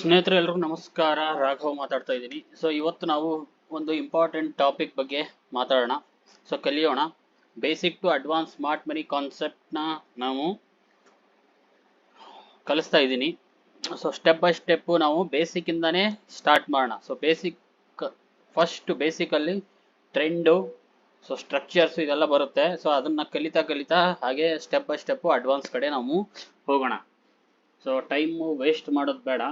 ಸ್ನೇಹಿತರೆ ಎಲ್ರಿಗೂ ನಮಸ್ಕಾರ. ರಾಘವ್ ಮಾತಾಡ್ತಾ ಇದ್ದೀನಿ. ಇವತ್ತು ನಾವು ಒಂದು ಇಂಪಾರ್ಟೆಂಟ್ ಟಾಪಿಕ್ ಬಗ್ಗೆ ಮಾತಾಡೋಣ. ಕಲಿಯೋಣ. Basic to advance smart money ಕಾನ್ಸೆಪ್ಟ್ನ ನಾವು ಕಲಿಸ್ತಾ ಇದ್ದೀನಿ. ಸ್ಟೆಪ್ ಬೈ ಸ್ಟೆಪ್ ನಾವು ಬೇಸಿಕ್ ಇಂದಾನೇ ಸ್ಟಾರ್ಟ್ ಮಾಡೋಣ. ಫಸ್ಟ್ ಬೇಸಿಕಲ್ಲಿ ಟ್ರೆಂಡು, ಸ್ಟ್ರಕ್ಚರ್ಸ್ ಇದೆಲ್ಲ ಬರುತ್ತೆ. ಅದನ್ನ ಕಲಿತಾ ಹಾಗೆ ಸ್ಟೆಪ್ ಬೈ ಸ್ಟೆಪ್ ಅಡ್ವಾನ್ಸ್ ಕಡೆ ನಾವು ಹೋಗೋಣ. ಟೈಮು ವೇಸ್ಟ್ ಮಾಡೋದು ಬೇಡ.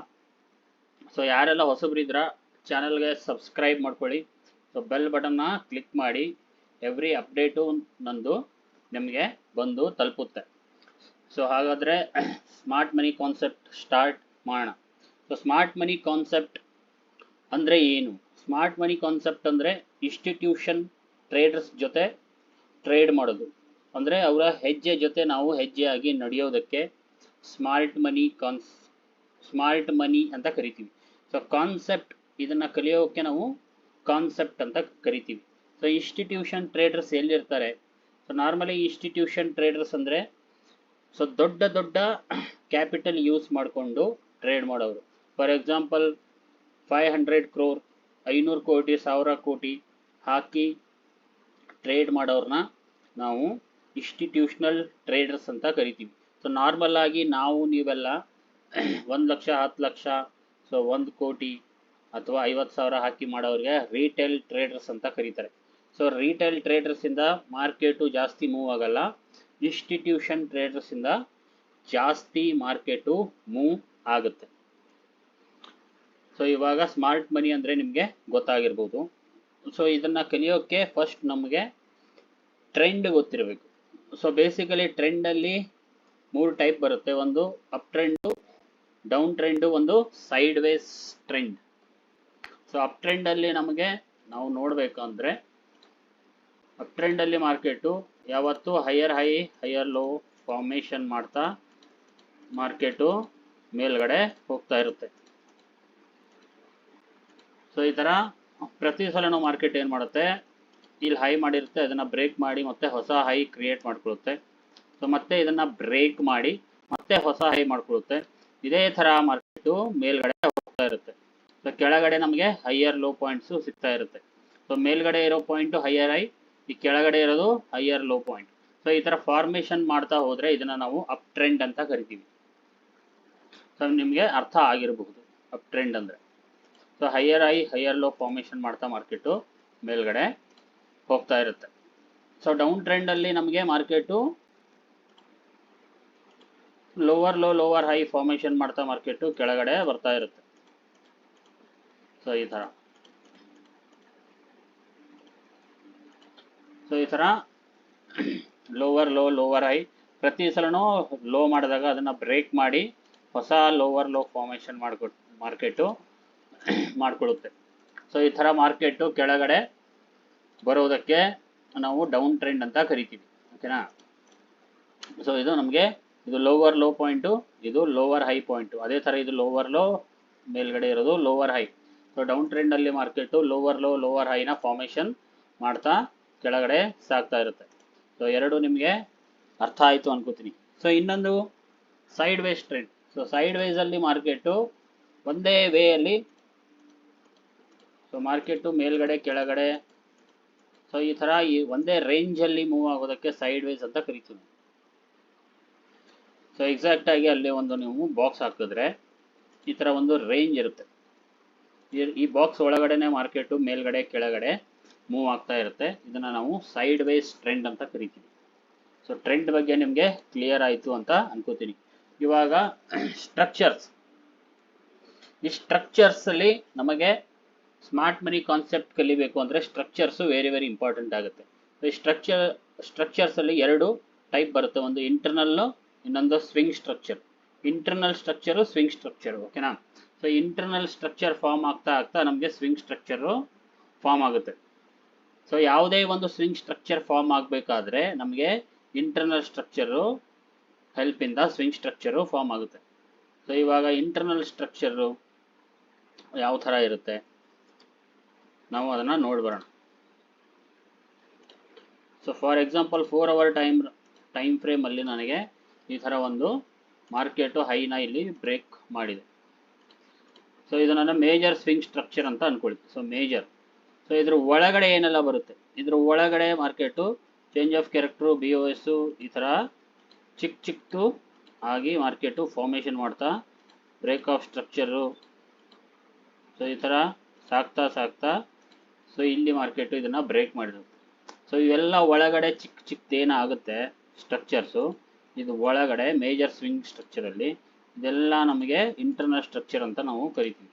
ಯಾರೆಲ್ಲ ಹೊಸಬ್ರಿದ್ರ ಚಾನಲ್ಗೆ ಸಬ್ಸ್ಕ್ರೈಬ್ ಮಾಡ್ಕೊಳ್ಳಿ. ಬೆಲ್ ಬಟನ್ನ ಕ್ಲಿಕ್ ಮಾಡಿ. ಎವ್ರಿ ಅಪ್ಡೇಟು ನಂದು ನಿಮಗೆ ಬಂದು ತಲುಪುತ್ತೆ. ಹಾಗಾದರೆ ಸ್ಮಾರ್ಟ್ ಮನಿ ಕಾನ್ಸೆಪ್ಟ್ ಸ್ಟಾರ್ಟ್ ಮಾಡೋಣ. ಸ್ಮಾರ್ಟ್ ಮನಿ ಕಾನ್ಸೆಪ್ಟ್ ಅಂದರೆ ಏನು? ಸ್ಮಾರ್ಟ್ ಮನಿ ಕಾನ್ಸೆಪ್ಟ್ ಅಂದರೆ ಇನ್ಸ್ಟಿಟ್ಯೂಷನ್ ಟ್ರೇಡರ್ಸ್ ಜೊತೆ ಟ್ರೇಡ್ ಮಾಡೋದು. ಅಂದರೆ ಅವರ ಹೆಜ್ಜೆ ಜೊತೆ ನಾವು ಹೆಜ್ಜೆಯಾಗಿ ನಡೆಯೋದಕ್ಕೆ ಸ್ಮಾರ್ಟ್ ಮನಿ ಅಂತ ಕರಿತೀವಿ. ಕಾನ್ಸೆಪ್ಟ್ ಇದನ್ನ ಕಲಿಯೋಕೆ ನಾವು ಕಾನ್ಸೆಪ್ಟ್ ಅಂತ ಕರಿತೀವಿ. ಇನ್ಸ್ಟಿಟ್ಯೂಷನ್ ಟ್ರೇಡರ್ಸ್ ಎಲ್ಲಿರ್ತಾರೆ? ನಾರ್ಮಲಿ ಇನ್ಸ್ಟಿಟ್ಯೂಷನ್ ಟ್ರೇಡರ್ಸ್ ಅಂದರೆ ದೊಡ್ಡ ಕ್ಯಾಪಿಟಲ್ ಯೂಸ್ ಮಾಡಿಕೊಂಡು ಟ್ರೇಡ್ ಮಾಡೋರು. ಫಾರ್ ಎಕ್ಸಾಂಪಲ್ 500 crore 500 ಕೋಟಿ 1000 ಕೋಟಿ ಹಾಕಿ ಟ್ರೇಡ್ ಮಾಡೋರನ್ನ ನಾವು ಇನ್ಸ್ಟಿಟ್ಯೂಷನಲ್ ಟ್ರೇಡರ್ಸ್ ಅಂತ ಕರಿತೀವಿ. ನಾರ್ಮಲ್ ಆಗಿ ನೀವೆಲ್ಲ 1 ಲಕ್ಷ 10 ಲಕ್ಷ 1 ಕೋಟಿ ಅಥವಾ 50,000 ಹಾಕಿ ಮಾಡೋರಿಗೆ ರೀಟೇಲ್ ಟ್ರೇಡರ್ಸ್ ಅಂತ ಕರೀತಾರೆ. ರೀಟೇಲ್ ಟ್ರೇಡರ್ಸ್ ಇಂದ ಮಾರ್ಕೆಟು ಜಾಸ್ತಿ ಮೂವ್ ಆಗಲ್ಲ. ಇನ್ಸ್ಟಿಟ್ಯೂಷನ್ ಟ್ರೇಡರ್ಸ್ ಇಂದ ಜಾಸ್ತಿ ಮಾರ್ಕೆಟು ಮೂವ್ ಆಗುತ್ತೆ. ಇವಾಗ ಸ್ಮಾರ್ಟ್ ಮನಿ ಅಂದರೆ ನಿಮಗೆ ಗೊತ್ತಾಗಿರ್ಬೋದು. ಇದನ್ನ ಕಲಿಯೋಕೆ ಫಸ್ಟ್ ನಮಗೆ ಟ್ರೆಂಡ್ ಗೊತ್ತಿರಬೇಕು. ಬೇಸಿಕಲಿ ಟ್ರೆಂಡಲ್ಲಿ 3 ಟೈಪ್ ಬರುತ್ತೆ. ಒಂದು ಅಪ್ ಟ್ರೆಂಡು, ಡೌನ್ ಟ್ರೆಂಡು, ಒಂದು ಸೈಡ್ ವೇಸ್ ಟ್ರೆಂಡ್. ಅಪ್ ಟ್ರೆಂಡಲ್ಲಿ ನಾವು ನೋಡಬೇಕಂದ್ರೆ ಅಪ್ ಟ್ರೆಂಡಲ್ಲಿ ಮಾರ್ಕೆಟು ಯಾವತ್ತು higher high higher low formation ಮಾಡ್ತಾ ಮಾರ್ಕೆಟು ಮೇಲ್ಗಡೆ ಹೋಗ್ತಾ ಇರುತ್ತೆ. ಈ ಥರ ಪ್ರತಿ ಸಲನೂ ಮಾರ್ಕೆಟ್ ಏನು ಮಾಡುತ್ತೆ, ಇಲ್ಲಿ ಹೈ ಮಾಡಿರುತ್ತೆ, ಅದನ್ನು ಬ್ರೇಕ್ ಮಾಡಿ ಮತ್ತೆ ಹೊಸ ಹೈ ಕ್ರಿಯೇಟ್ ಮಾಡ್ಕೊಳ್ಳುತ್ತೆ. ಮತ್ತೆ ಇದನ್ನು ಬ್ರೇಕ್ ಮಾಡಿ ಮತ್ತೆ ಹೊಸ ಹೈ ಮಾಡ್ಕೊಳ್ಳುತ್ತೆ. ಇದೇ ಥರ ಮಾರ್ಕೆಟು ಮೇಲ್ಗಡೆ ಹೋಗ್ತಾ ಇರುತ್ತೆ. ಕೆಳಗಡೆ ನಮಗೆ ಹೈಯರ್ ಲೋ ಪಾಯಿಂಟ್ಸು ಸಿಗ್ತಾ ಇರುತ್ತೆ. ಮೇಲ್ಗಡೆ ಇರೋ ಪಾಯಿಂಟು ಹೈಯರ್ ಹೈ, ಈ ಕೆಳಗಡೆ ಇರೋದು ಹೈಯರ್ ಲೋ ಪಾಯಿಂಟ್. ಈ ಥರ ಫಾರ್ಮೇಷನ್ ಮಾಡ್ತಾ ಹೋದರೆ ಇದನ್ನು ನಾವು ಅಪ್ ಟ್ರೆಂಡ್ ಅಂತ ಕರಿತೀವಿ. ನಿಮಗೆ ಅರ್ಥ ಆಗಿರಬಹುದು ಅಪ್ ಟ್ರೆಂಡ್ ಅಂದರೆ. Higher high higher low formation ಮಾಡ್ತಾ ಮಾರ್ಕೆಟು ಮೇಲ್ಗಡೆ ಹೋಗ್ತಾ ಇರುತ್ತೆ. ಡೌನ್ ಟ್ರೆಂಡಲ್ಲಿ ನಮಗೆ market lower low lower high formation ಮಾಡ್ತಾ ಮಾರ್ಕೆಟು ಕೆಳಗಡೆ ಬರ್ತಾ ಇರುತ್ತೆ. ಈ ಥರ ಲೋವರ್ ಲೋ ಲೋವರ್ ಹೈ ಪ್ರತಿ ಸಲನೂ ಲೋ ಮಾಡಿದಾಗ ಅದನ್ನು ಬ್ರೇಕ್ ಮಾಡಿ ಹೊಸ ಲೋವರ್ ಲೋ ಫಾರ್ಮೇಷನ್ ಮಾರ್ಕೆಟು ಮಾಡ್ಕೊಳ್ಳುತ್ತೆ. ಈ ಥರ ಮಾರ್ಕೆಟು ಕೆಳಗಡೆ ಬರೋದಕ್ಕೆ ನಾವು ಡೌನ್ ಟ್ರೆಂಡ್ ಅಂತ ಕರಿತೀವಿ. ಓಕೆನಾ? ಇದು ಲೋವರ್ ಲೋ ಪಾಯಿಂಟು, ಇದು ಲೋವರ್ ಹೈ ಪಾಯಿಂಟು. ಅದೇ ಥರ ಇದು ಲೋವರ್ ಲೋ, ಮೇಲ್ಗಡೆ ಇರೋದು ಲೋವರ್ ಹೈ. ಡೌನ್ ಟ್ರೆಂಡಲ್ಲಿ ಮಾರ್ಕೆಟು ಲೋವರ್ ಲೋ ಲೋವರ್ ಹೈನ ಫಾರ್ಮೇಷನ್ ಮಾಡ್ತಾ ಕೆಳಗಡೆ ಸಾಗ್ತಾ ಇರುತ್ತೆ. ಎರಡು ನಿಮಗೆ ಅರ್ಥ ಆಯಿತು ಅನ್ಕೋತೀನಿ. ಇನ್ನೊಂದು ಸೈಡ್ ವೇಸ್ ಟ್ರೆಂಡ್. ಸೈಡ್ ವೇಸಲ್ಲಿ ಮಾರ್ಕೆಟು ಒಂದೇ ವೇಯಲ್ಲಿ ಮಾರ್ಕೆಟು ಮೇಲ್ಗಡೆ ಕೆಳಗಡೆ ಈ ಥರ ಒಂದೇ ರೇಂಜಲ್ಲಿ ಮೂವ್ ಆಗೋದಕ್ಕೆ ಸೈಡ್ ವೇಸ್ ಅಂತ ಕರಿತೀವಿ. ಎಕ್ಸಾಕ್ಟಾಗಿ ಅಲ್ಲಿ ಒಂದು ನೀವು ಬಾಕ್ಸ್ ಹಾಕಿದ್ರೆ ಈ ಥರ ಒಂದು ರೇಂಜ್ ಇರುತ್ತೆ. ಈ ಬಾಕ್ಸ್ ಒಳಗಡೆನೆ ಮಾರ್ಕೆಟು ಮೇಲ್ಗಡೆ ಕೆಳಗಡೆ ಮೂವ್ ಆಗ್ತಾ ಇರುತ್ತೆ. ಇದನ್ನು ನಾವು ಸೈಡ್ ವೇಸ್ ಟ್ರೆಂಡ್ ಅಂತ ಕರಿತೀವಿ. ಟ್ರೆಂಡ್ ಬಗ್ಗೆ ನಿಮಗೆ ಕ್ಲಿಯರ್ ಆಯಿತು ಅಂತ ಅನ್ಕೋತೀನಿ. ಇವಾಗ ಸ್ಟ್ರಕ್ಚರ್ಸ್. ಈ ಸ್ಟ್ರಕ್ಚರ್ಸಲ್ಲಿ ನಮಗೆ ಸ್ಮಾರ್ಟ್ ಮನಿ ಕಾನ್ಸೆಪ್ಟ್ ಕಲಿಬೇಕು ಅಂದರೆ ಸ್ಟ್ರಕ್ಚರ್ಸು ವೆರಿ ಇಂಪಾರ್ಟೆಂಟ್ ಆಗುತ್ತೆ. ಈ ಸ್ಟ್ರಕ್ಚರ್ಸಲ್ಲಿ 2 ಟೈಪ್ ಬರುತ್ತೆ. ಒಂದು ಇಂಟರ್ನಲ್ಲು, ಇನ್ನೊಂದು swing structure. Internal structure, swing structure. ಓಕೆನಾ? ಇಂಟರ್ನಲ್ ಸ್ಟ್ರಕ್ಚರ್ ಫಾರ್ಮ್ ಆಗ್ತಾ ನಮಗೆ ಸ್ವಿಂಗ್ ಸ್ಟ್ರಕ್ಚರು ಫಾರ್ಮ್ ಆಗುತ್ತೆ. ಯಾವುದೇ ಒಂದು ಸ್ವಿಂಗ್ ಸ್ಟ್ರಕ್ಚರ್ ಫಾರ್ಮ್ ಆಗಬೇಕಾದ್ರೆ ನಮಗೆ ಇಂಟರ್ನಲ್ ಸ್ಟ್ರಕ್ಚರು ಹೆಲ್ಪಿಂದ ಸ್ವಿಂಗ್ ಸ್ಟ್ರಕ್ಚರು ಫಾರ್ಮ್ ಆಗುತ್ತೆ. ಇವಾಗ ಇಂಟರ್ನಲ್ ಸ್ಟ್ರಕ್ಚರು ಯಾವ ಥರ ಇರುತ್ತೆ ನಾವು ಅದನ್ನು ನೋಡ್ಬರೋಣ. ಫಾರ್ ಎಕ್ಸಾಂಪಲ್ 4 hour ಟೈಮ್ ಫ್ರೇಮಲ್ಲಿ ನನಗೆ ಈ ಥರ ಒಂದು ಮಾರ್ಕೆಟು ಹೈನ ಇಲ್ಲಿ ಬ್ರೇಕ್ ಮಾಡಿದೆ. ಸೊ ಇದು ನನ್ನ ಮೇಜರ್ ಸ್ವಿಂಗ್ ಸ್ಟ್ರಕ್ಚರ್ ಅಂತ ಅನ್ಕೊಳ್ಳಿ. So major. ಸೊ ಇದ್ರ ಒಳಗಡೆ ಏನೆಲ್ಲ ಬರುತ್ತೆ, ಇದ್ರ ಒಳಗಡೆ market change of character, BOS ಈ ಥರ ಚಿಕ್ಕದು ಆಗಿ ಮಾರ್ಕೆಟು ಫಾರ್ಮೇಷನ್ ಮಾಡ್ತಾ ಬ್ರೇಕ್ ಆಫ್ ಸ್ಟ್ರಕ್ಚರು, ಸೊ ಈ ಥರ ಸಾಕ್ತಾ ಸೊ ಇಲ್ಲಿ ಮಾರ್ಕೆಟು ಇದನ್ನು ಬ್ರೇಕ್ ಮಾಡಿರುತ್ತೆ. ಸೊ ಇವೆಲ್ಲ ಒಳಗಡೆ ಚಿಕ್ಕದೇನಾಗುತ್ತೆ ಸ್ಟ್ರಕ್ಚರ್ಸು, ಇದು ಒಳಗಡೆ ಮೇಜರ್ ಸ್ವಿಂಗ್ ಸ್ಟ್ರಕ್ಚರಲ್ಲಿ ಇದೆಲ್ಲ ನಮಗೆ ಇಂಟರ್ನಲ್ ಸ್ಟ್ರಕ್ಚರ್ ಅಂತ ನಾವು ಕರಿತೀವಿ.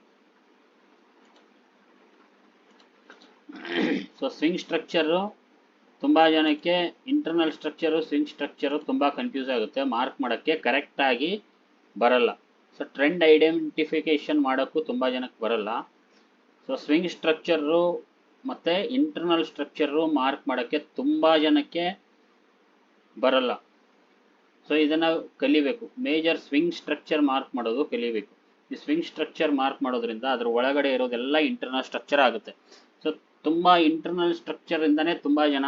ಸೊ ಸ್ವಿಂಗ್ ಸ್ಟ್ರಕ್ಚರು ತುಂಬ ಜನಕ್ಕೆ ಇಂಟರ್ನಲ್ ಸ್ಟ್ರಕ್ಚರು ಸ್ವಿಂಗ್ ಸ್ಟ್ರಕ್ಚರು ತುಂಬ ಕನ್ಫ್ಯೂಸ್ ಆಗುತ್ತೆ, ಮಾರ್ಕ್ ಮಾಡೋಕ್ಕೆ ಕರೆಕ್ಟಾಗಿ ಬರಲ್ಲ. ಸೊ ಟ್ರೆಂಡ್ ಐಡೆಂಟಿಫಿಕೇಶನ್ ಮಾಡೋಕ್ಕೂ ತುಂಬ ಜನಕ್ಕೆ ಬರಲ್ಲ. ಸೊ ಸ್ವಿಂಗ್ ಸ್ಟ್ರಕ್ಚರು ಮತ್ತು ಇಂಟರ್ನಲ್ ಸ್ಟ್ರಕ್ಚರು ಮಾರ್ಕ್ ಮಾಡೋಕ್ಕೆ ತುಂಬ ಜನಕ್ಕೆ ಬರಲ್ಲ. ಸೊ ಇದನ್ನು ಕಲಿಬೇಕು. ಮೇಜರ್ ಸ್ವಿಂಗ್ ಸ್ಟ್ರಕ್ಚರ್ ಮಾರ್ಕ್ ಮಾಡೋದು ಕಲಿಬೇಕು. ಈ ಸ್ವಿಂಗ್ ಸ್ಟ್ರಕ್ಚರ್ ಮಾರ್ಕ್ ಮಾಡೋದ್ರಿಂದ ಅದ್ರ ಒಳಗಡೆ ಇರೋದೆಲ್ಲ ಇಂಟರ್ನಲ್ ಸ್ಟ್ರಕ್ಚರ್ ಆಗುತ್ತೆ. ಸೊ ತುಂಬ ಇಂಟರ್ನಲ್ ಸ್ಟ್ರಕ್ಚರಿಂದನೇ ತುಂಬ ಜನ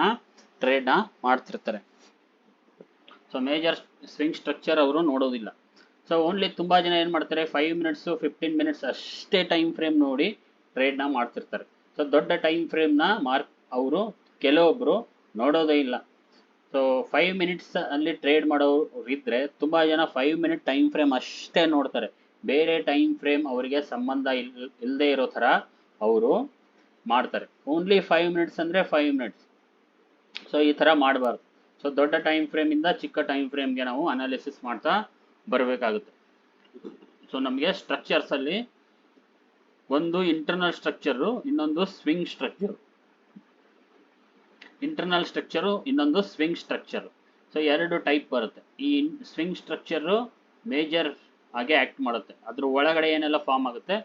ಟ್ರೇಡ್ನ ಮಾಡ್ತಿರ್ತಾರೆ. ಸೊ ಮೇಜರ್ ಸ್ವಿಂಗ್ ಸ್ಟ್ರಕ್ಚರ್ ಅವರು ನೋಡೋದಿಲ್ಲ. ಸೊ ಓನ್ಲಿ ತುಂಬ ಜನ ಏನು ಮಾಡ್ತಾರೆ, 5 ಮಿನಿಟ್ಸು 15 ಮಿನಿಟ್ಸ್ ಅಷ್ಟೇ ಟೈಮ್ ಫ್ರೇಮ್ ನೋಡಿ ಟ್ರೇಡ್ನ ಮಾಡ್ತಿರ್ತಾರೆ. ಸೊ ದೊಡ್ಡ ಟೈಮ್ ಫ್ರೇಮ್ನ ಅವರು ಕೆಲವೊಬ್ಬರು ನೋಡೋದೇ ಇಲ್ಲ. ಸೊ 5 ಮಿನಿಟ್ಸ್ ಅಲ್ಲಿ ಟ್ರೇಡ್ ಮಾಡೋರು ಇದ್ದರೆ ತುಂಬ ಜನ 5 ಮಿನಿಟ್ ಟೈಮ್ ಫ್ರೇಮ್ ಅಷ್ಟೇ ನೋಡ್ತಾರೆ. ಬೇರೆ ಟೈಮ್ ಫ್ರೇಮ್ ಅವರಿಗೆ ಸಂಬಂಧ ಇಲ್ಲದೆ ಇರೋ ಥರ ಅವರು ಮಾಡ್ತಾರೆ. ಓನ್ಲಿ 5 ಮಿನಿಟ್ಸ್ ಅಂದರೆ 5 ಮಿನಿಟ್ಸ್. ಸೊ ಈ ಥರ ಮಾಡಬಾರ್ದು. ಸೊ ದೊಡ್ಡ ಟೈಮ್ ಫ್ರೇಮಿಂದ ಚಿಕ್ಕ ಟೈಮ್ ಫ್ರೇಮ್ಗೆ ನಾವು ಅನಾಲಿಸಿಸ್ ಮಾಡ್ತಾ ಬರಬೇಕಾಗುತ್ತೆ. ಸೊ ನಮಗೆ ಸ್ಟ್ರಕ್ಚರ್ಸಲ್ಲಿ ಒಂದು ಇಂಟರ್ನಲ್ ಸ್ಟ್ರಕ್ಚರು, ಇನ್ನೊಂದು ಸ್ವಿಂಗ್ ಸ್ಟ್ರಕ್ಚರು. ಇಂಟರ್ನಲ್ ಸ್ಟ್ರಕ್ಚರು, ಇನ್ನೊಂದು ಸ್ವಿಂಗ್ ಸ್ಟ್ರಕ್ಚರು. ಸೊ ಎರಡು ಟೈಪ್ ಬರುತ್ತೆ. ಈ ಸ್ವಿಂಗ್ ಸ್ಟ್ರಕ್ಚರು ಮೇಜರ್ ಆಗಿ ಆ್ಯಕ್ಟ್ ಮಾಡುತ್ತೆ. ಅದ್ರ ಒಳಗಡೆ ಏನೆಲ್ಲ ಫಾರ್ಮ್ ಆಗುತ್ತೆ,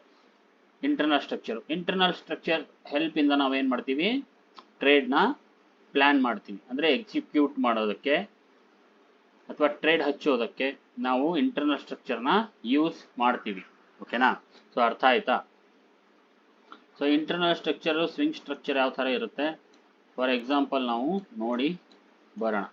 ಇಂಟರ್ನಲ್ ಸ್ಟ್ರಕ್ಚರು. ಇಂಟರ್ನಲ್ ಸ್ಟ್ರಕ್ಚರ್ ಹೆಲ್ಪಿಂದ ನಾವೇನು ಮಾಡ್ತೀವಿ, ಟ್ರೇಡ್ನ ಪ್ಲ್ಯಾನ್ ಮಾಡ್ತೀವಿ. ಅಂದರೆ ಎಕ್ಸಿಕ್ಯೂಟ್ ಮಾಡೋದಕ್ಕೆ ಅಥವಾ ಟ್ರೇಡ್ ಹಚ್ಚೋದಕ್ಕೆ ನಾವು ಇಂಟರ್ನಲ್ ಸ್ಟ್ರಕ್ಚರ್ನ ಯೂಸ್ ಮಾಡ್ತೀವಿ. ಓಕೆನಾ? ಸೊ ಅರ್ಥ ಆಯ್ತಾ? So internal structure swing structure ಯಾವ ಥರ ಇರುತ್ತೆ, ಫಾರ್ ಎಕ್ಸಾಂಪಲ್ ನಾವು ನೋಡಿ ಬರೋಣ.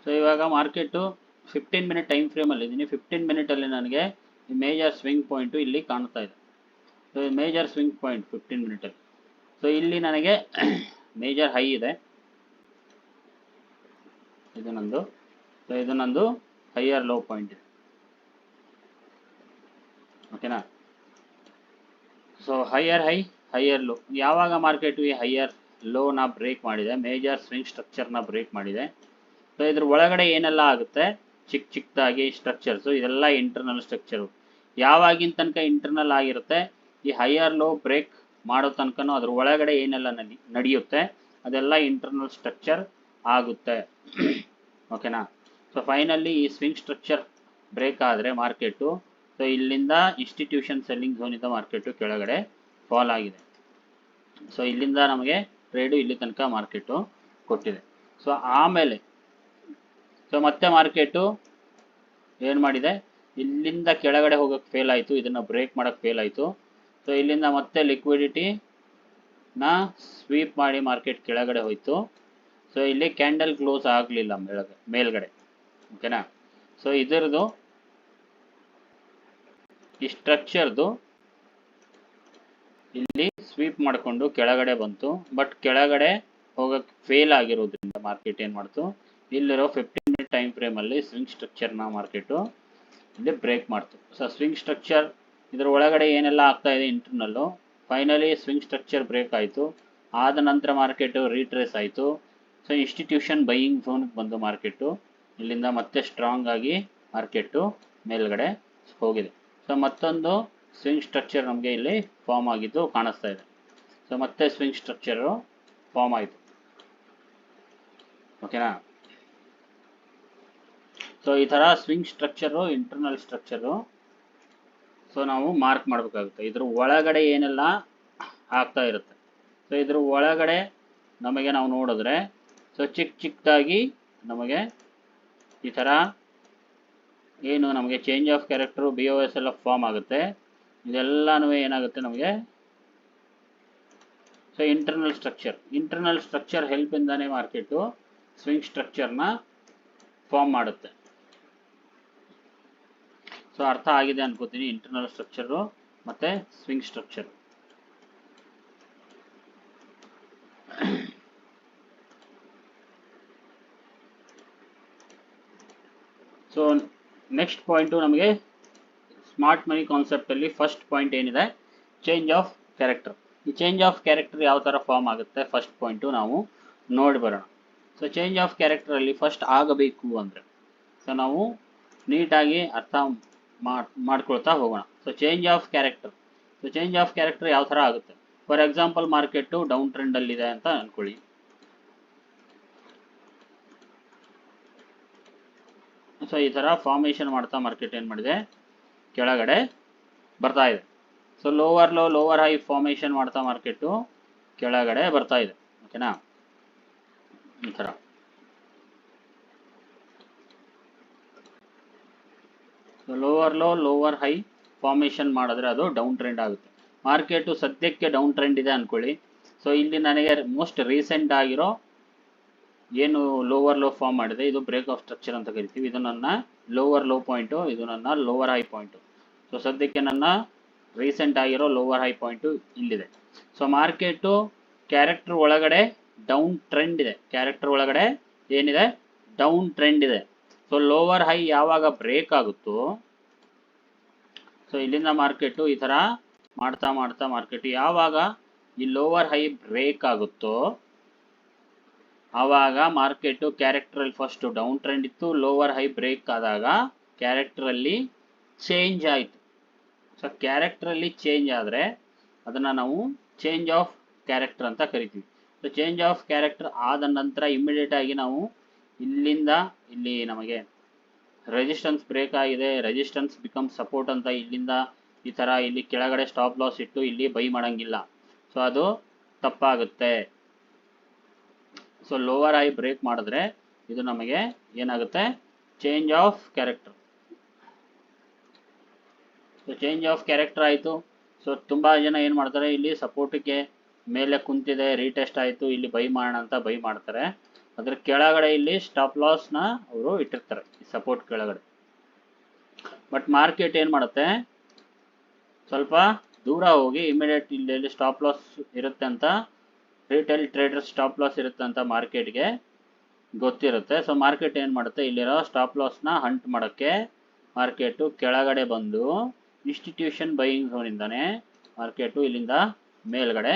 ಸೊ ಇವಾಗ ಮಾರ್ಕೆಟು 15 ಮಿನಿಟ್ ಟೈಮ್ ಫ್ರೇಮಲ್ಲಿ ಇದ್ದೀನಿ. 15 ಮಿನಿಟಲ್ಲಿ ನನಗೆ ಈ ಮೇಜರ್ ಸ್ವಿಂಗ್ ಪಾಯಿಂಟು ಇಲ್ಲಿ ಕಾಣ್ತಾ ಇದೆ. ಸೊ ಮೇಜರ್ ಸ್ವಿಂಗ್ ಪಾಯಿಂಟ್ 15 ಮಿನಿಟಲ್ಲಿ. ಸೊ ಇಲ್ಲಿ ನನಗೆ ಮೇಜರ್ ಹೈ ಇದೆ, ಇದು ನಂದು. ಸೊ ಇದು ನಂದು ಹೈಯರ್ ಲೋ ಪಾಯಿಂಟ್ ಇದೆ. ಓಕೆನಾ? So higher high, higher low. ಯಾವಾಗ ಮಾರ್ಕೆಟು ಈ ಹೈಯರ್ ಲೋನ ಬ್ರೇಕ್ ಮಾಡಿದೆ, ಮೇಜರ್ ಸ್ವಿಂಗ್ ಸ್ಟ್ರಕ್ಚರ್ನ ಬ್ರೇಕ್ ಮಾಡಿದೆ. ಸೊ ಇದ್ರ ಒಳಗಡೆ ಏನೆಲ್ಲ ಆಗುತ್ತೆ, ಚಿಕ್ಕದಾಗಿ ಸ್ಟ್ರಕ್ಚರ್ಸು, ಇದೆಲ್ಲ ಇಂಟರ್ನಲ್ ಸ್ಟ್ರಕ್ಚರು. ಯಾವಾಗಿನ ತನಕ ಇಂಟರ್ನಲ್ ಆಗಿರುತ್ತೆ, ಈ ಹೈಯರ್ ಲೋ ಬ್ರೇಕ್ ಮಾಡೋ ತನಕನೂ ಅದ್ರ ಒಳಗಡೆ ಏನೆಲ್ಲ ನಡೆಯುತ್ತೆ ಅದೆಲ್ಲ ಇಂಟರ್ನಲ್ ಸ್ಟ್ರಕ್ಚರ್ ಆಗುತ್ತೆ. ಓಕೆನಾ? ಸೊ ಫೈನಲಿ ಈ ಸ್ವಿಂಗ್ ಸ್ಟ್ರಕ್ಚರ್ ಬ್ರೇಕ್ ಆದರೆ ಮಾರ್ಕೆಟು, ಸೊ ಇಲ್ಲಿಂದ ಇನ್ಸ್ಟಿಟ್ಯೂಷನ್ ಸೆಲ್ಲಿಂಗ್ ಝೋನಿಂದ ಮಾರ್ಕೆಟು ಕೆಳಗಡೆ ಫಾಲ್ ಆಗಿದೆ. ಸೊ ಇಲ್ಲಿಂದ ನಮಗೆ ಟ್ರೇಡು ಇಲ್ಲಿ ತನಕ ಮಾರ್ಕೆಟು ಕೊಟ್ಟಿದೆ. ಸೊ ಆಮೇಲೆ ಸೊ ಮತ್ತೆ ಮಾರ್ಕೆಟು ಏನು ಮಾಡಿದೆ, ಇಲ್ಲಿಂದ ಕೆಳಗಡೆ ಹೋಗೋಕ್ಕೆ ಫೇಲ್ ಆಯಿತು, ಇದನ್ನು ಬ್ರೇಕ್ ಮಾಡೋಕ್ಕೆ ಫೇಲ್ ಆಯಿತು. ಸೊ ಇಲ್ಲಿಂದ ಮತ್ತೆ ಲಿಕ್ವಿಡಿಟಿನ ಸ್ವೀಪ್ ಮಾಡಿ ಮಾರ್ಕೆಟ್ ಕೆಳಗಡೆ ಹೋಯಿತು. ಸೊ ಇಲ್ಲಿ ಕ್ಯಾಂಡಲ್ ಕ್ಲೋಸ್ ಆಗಲಿಲ್ಲ ಮೇಲ್ಗಡೆ. ಓಕೆನಾ? ಸೊ ಇದರದು ಈ ಸ್ಟ್ರಕ್ಚರ್ದು ಇಲ್ಲಿ ಸ್ವೀಪ್ ಮಾಡಿಕೊಂಡು ಕೆಳಗಡೆ ಬಂತು. ಬಟ್ ಕೆಳಗಡೆ ಹೋಗೋಕ್ಕೆ ಫೇಲ್ ಆಗಿರೋದ್ರಿಂದ ಮಾರ್ಕೆಟ್ ಏನು ಮಾಡ್ತು, ಇಲ್ಲಿರೋ 15 ಮಿನಿಟ್ ಟೈಮ್ ಫ್ರೇಮಲ್ಲಿ ಸ್ವಿಂಗ್ ಸ್ಟ್ರಕ್ಚರ್ನ ಮಾರ್ಕೆಟು ಇಲ್ಲಿ ಬ್ರೇಕ್ ಮಾಡ್ತು. ಸೊ ಸ್ವಿಂಗ್ ಸ್ಟ್ರಕ್ಚರ್ ಇದರ ಒಳಗಡೆ ಏನೆಲ್ಲ ಆಗ್ತಾ ಇದೆ internal, finally swing structure break ಆಯಿತು. ಆದ ನಂತರ ಮಾರ್ಕೆಟು ರೀಟ್ರೇಸ್ ಆಯಿತು. ಸೊ ಇನ್ಸ್ಟಿಟ್ಯೂಷನ್ ಬೈಯಿಂಗ್ ಝೋನ್ಗೆ ಬಂದು ಮಾರ್ಕೆಟು ಇಲ್ಲಿಂದ ಮತ್ತೆ ಸ್ಟ್ರಾಂಗ್ ಆಗಿ ಮಾರ್ಕೆಟು ಮೇಲ್ಗಡೆ ಹೋಗಿದೆ. ಸೊ ಮತ್ತೊಂದು ಸ್ವಿಂಗ್ ಸ್ಟ್ರಕ್ಚರ್ ನಮಗೆ ಇಲ್ಲಿ ಫಾರ್ಮ್ ಆಗಿದ್ದು ಕಾಣಿಸ್ತಾ ಇದೆ. ಸೊ ಮತ್ತೆ ಸ್ವಿಂಗ್ ಸ್ಟ್ರಕ್ಚರು ಫಾರ್ಮ್ ಆಯಿತು. ಓಕೆನಾ? ಸೊ ಈ ಥರ swing structure, internal structure so ನಾವು ಮಾರ್ಕ್ ಮಾಡಬೇಕಾಗುತ್ತೆ. ಇದ್ರ ಒಳಗಡೆ ಏನೆಲ್ಲ ಆಗ್ತಾ ಇರುತ್ತೆ. ಸೊ ಇದ್ರ ಒಳಗಡೆ ನಮಗೆ ನಾವು ನೋಡಿದ್ರೆ ಸೊ ಚಿಕ್ಕದಾಗಿ ನಮಗೆ ಈ ಥರ ಏನು ನಮಗೆ ಚೇಂಜ್ ಆಫ್ ಕ್ಯಾರೆಕ್ಟರು, BOS ಎಲ್ಲ ಫಾರ್ಮ್ ಆಗುತ್ತೆ. ಇದೆಲ್ಲನೂ ಏನಾಗುತ್ತೆ ನಮಗೆ, ಸೊ ಇಂಟರ್ನಲ್ ಸ್ಟ್ರಕ್ಚರ್ ಹೆಲ್ಪಿಂದಾನೇ ಮಾರ್ಕೆಟು ಸ್ವಿಂಗ್ ಸ್ಟ್ರಕ್ಚರ್ನ ಫಾರ್ಮ್ ಮಾಡುತ್ತೆ. ಸೊ ಅರ್ಥ ಆಗಿದೆ ಅನ್ಕೋತೀನಿ ಇಂಟರ್ನಲ್ ಸ್ಟ್ರಕ್ಚರು ಮತ್ತೆ swing structure. So next point ನಮಗೆ ಸ್ಮಾರ್ಟ್ ಮನಿ ಕಾನ್ಸೆಪ್ಟಲ್ಲಿ ಫಸ್ಟ್ ಪಾಯಿಂಟ್ ಏನಿದೆ, ಚೇಂಜ್ ಆಫ್ ಕ್ಯಾರೆಕ್ಟರ್. ಈ ಚೇಂಜ್ ಆಫ್ ಕ್ಯಾರೆಕ್ಟರ್ ಯಾವ ಥರ ಫಾರ್ಮ್ ಆಗುತ್ತೆ ಫಸ್ಟ್ ಪಾಯಿಂಟು ನಾವು ನೋಡಿ ಬರೋಣ. ಸೊ ಚೇಂಜ್ ಆಫ್ ಕ್ಯಾರೆಕ್ಟರಲ್ಲಿ ಫಸ್ಟ್ ಆಗಬೇಕು ಅಂದರೆ ಸೊ ನಾವು ನೀಟಾಗಿ ಅರ್ಥ ಮಾಡ್ಕೊಳ್ತಾ ಹೋಗೋಣ. So change of character, so change of character ಯಾವ ಥರ ಆಗುತ್ತೆ. ಫಾರ್ ಎಕ್ಸಾಂಪಲ್ ಮಾರ್ಕೆಟು ಡೌನ್ ಟ್ರೆಂಡಲ್ಲಿದೆ ಅಂತ ಅಂದ್ಕೊಳ್ಳಿ. ಸೊ ಈ ಥರ ಫಾರ್ಮೇಷನ್ ಮಾಡ್ತಾ ಮಾರ್ಕೆಟ್ ಏನು ಮಾಡಿದೆ, ಕೆಳಗಡೆ ಬರ್ತಾ ಇದೆ. So lower low lower high formation ಮಾಡ್ತಾ ಮಾರ್ಕೆಟು ಕೆಳಗಡೆ ಬರ್ತಾ ಇದೆ. ಓಕೆನಾ, ಈ ಥರ. Lower low lower high formation ಮಾಡಿದ್ರೆ ಅದು ಡೌನ್ ಟ್ರೆಂಡ್ ಆಗುತ್ತೆ. ಮಾರ್ಕೆಟು ಸದ್ಯಕ್ಕೆ ಡೌನ್ ಟ್ರೆಂಡ್ ಇದೆ ಅಂದ್ಕೊಳ್ಳಿ. ಸೊ ಇಲ್ಲಿ ನನಗೆ ಮೋಸ್ಟ್ ರೀಸೆಂಟ್ ಆಗಿರೋ ಏನು ಲೋವರ್ ಲೋ ಫಾರ್ಮ್ ಮಾಡಿದೆ, ಇದು ಬ್ರೇಕ್ ಆಫ್ ಸ್ಟ್ರಕ್ಚರ್ ಅಂತ ಕರಿತೀವಿ. ಇದು ನನ್ನ ಲೋವರ್ ಲೋ ಪಾಯಿಂಟು, ಇದು ನನ್ನ ಲೋವರ್ ಹೈ ಪಾಯಿಂಟು. ಸೊ ಸದ್ಯಕ್ಕೆ ನನ್ನ ರೀಸೆಂಟ್ ಆಗಿರೋ ಲೋವರ್ ಹೈ ಪಾಯಿಂಟು ಇಲ್ಲಿದೆ. ಸೊ ಮಾರ್ಕೆಟು ಕ್ಯಾರೆಕ್ಟರ್ ಒಳಗಡೆ ಡೌನ್ ಟ್ರೆಂಡ್ ಇದೆ. ಕ್ಯಾರೆಕ್ಟರ್ ಒಳಗಡೆ ಏನಿದೆ, ಡೌನ್ ಟ್ರೆಂಡ್ ಇದೆ. ಸೊ ಲೋವರ್ ಹೈ ಯಾವಾಗ ಬ್ರೇಕ್ ಆಗುತ್ತೋ, ಸೊ ಇಲ್ಲಿಂದ ಮಾರ್ಕೆಟು ಈ ಥರ ಮಾಡ್ತಾ ಮಾಡ್ತಾ ಮಾರ್ಕೆಟು ಯಾವಾಗ ಈ ಲೋವರ್ ಹೈ ಬ್ರೇಕ್ ಆಗುತ್ತೋ ಆವಾಗ ಮಾರ್ಕೆಟು ಕ್ಯಾರೆಕ್ಟರಲ್ಲಿ ಫಸ್ಟು ಡೌನ್ ಟ್ರೆಂಡ್ ಇತ್ತು, ಲೋವರ್ ಹೈ ಬ್ರೇಕ್ ಆದಾಗ ಕ್ಯಾರೆಕ್ಟರಲ್ಲಿ ಚೇಂಜ್ ಆಯಿತು. ಸೊ ಕ್ಯಾರೆಕ್ಟರಲ್ಲಿ ಚೇಂಜ್ ಆದರೆ ಅದನ್ನು ನಾವು ಚೇಂಜ್ ಆಫ್ ಕ್ಯಾರೆಕ್ಟರ್ ಅಂತ ಕರಿತೀವಿ. ಸೊ ಚೇಂಜ್ ಆಫ್ ಕ್ಯಾರೆಕ್ಟರ್ ಆದ ನಂತರ ಇಮ್ಮಿಡಿಯೇಟ್ ಆಗಿ ನಾವು ಇಲ್ಲಿಂದ ಇಲ್ಲಿ ನಮಗೆ ರೆಸಿಸ್ಟೆನ್ಸ್ ಬ್ರೇಕ್ ಆಗಿದೆ, ರೆಸಿಸ್ಟೆನ್ಸ್ ಬಿಕಮ್ ಸಪೋರ್ಟ್ ಅಂತ ಇಲ್ಲಿಂದ ಈ ಥರ ಇಲ್ಲಿ ಕೆಳಗಡೆ ಸ್ಟಾಪ್ ಲಾಸ್ ಇಟ್ಟು ಇಲ್ಲಿ ಬೈ ಮಾಡೋಂಗಿಲ್ಲ. ಸೊ ಅದು ತಪ್ಪಾಗುತ್ತೆ. ಸೊ ಲೋವರ್ ಹೈ ಬ್ರೇಕ್ ಮಾಡಿದ್ರೆ ಇದು ನಮಗೆ ಏನಾಗುತ್ತೆ, change of character. So change of character ಆಯಿತು. ಸೊ ತುಂಬ ಜನ ಏನು ಮಾಡ್ತಾರೆ, ಇಲ್ಲಿ ಸಪೋರ್ಟಿಗೆ ಮೇಲೆ ಕುಂತಿದೆ, ರೀಟೆಸ್ಟ್ ಆಯಿತು, ಇಲ್ಲಿ ಬೈ ಮಾಡೋಣ ಅಂತ ಬೈ ಮಾಡ್ತಾರೆ. ಅದ್ರ ಕೆಳಗಡೆ ಇಲ್ಲಿ ಸ್ಟಾಪ್ ಲಾಸ್ನ ಅವರು ಇಟ್ಟಿರ್ತಾರೆ ಈ ಸಪೋರ್ಟ್ ಕೆಳಗಡೆ. ಬಟ್ ಮಾರ್ಕೆಟ್ ಏನು ಮಾಡುತ್ತೆ, ಸ್ವಲ್ಪ ದೂರ ಹೋಗಿ ಇಮಿಡಿಯೇಟ್ ಇಲ್ಲಿ ಸ್ಟಾಪ್ ಲಾಸ್ ಇರುತ್ತೆ ಅಂತ, ರಿಟೇಲ್ ಟ್ರೇಡರ್ ಸ್ಟಾಪ್ ಲಾಸ್ ಇರುತ್ತೆ ಅಂತ ಮಾರ್ಕೆಟ್ಗೆ ಗೊತ್ತಿರುತ್ತೆ. ಸೊ ಮಾರ್ಕೆಟ್ ಏನು ಮಾಡುತ್ತೆ, ಇಲ್ಲಿರೋ ಸ್ಟಾಪ್ ಲಾಸ್ನ ಹಂಟ್ ಮಾಡೋಕ್ಕೆ ಮಾರ್ಕೆಟು ಕೆಳಗಡೆ ಬಂದು ಇನ್ಸ್ಟಿಟ್ಯೂಷನ್ ಬೈಯಿಂಗ್ ಝೋನಿಂದಾನೆ ಮಾರ್ಕೆಟು ಇಲ್ಲಿಂದ ಮೇಲ್ಗಡೆ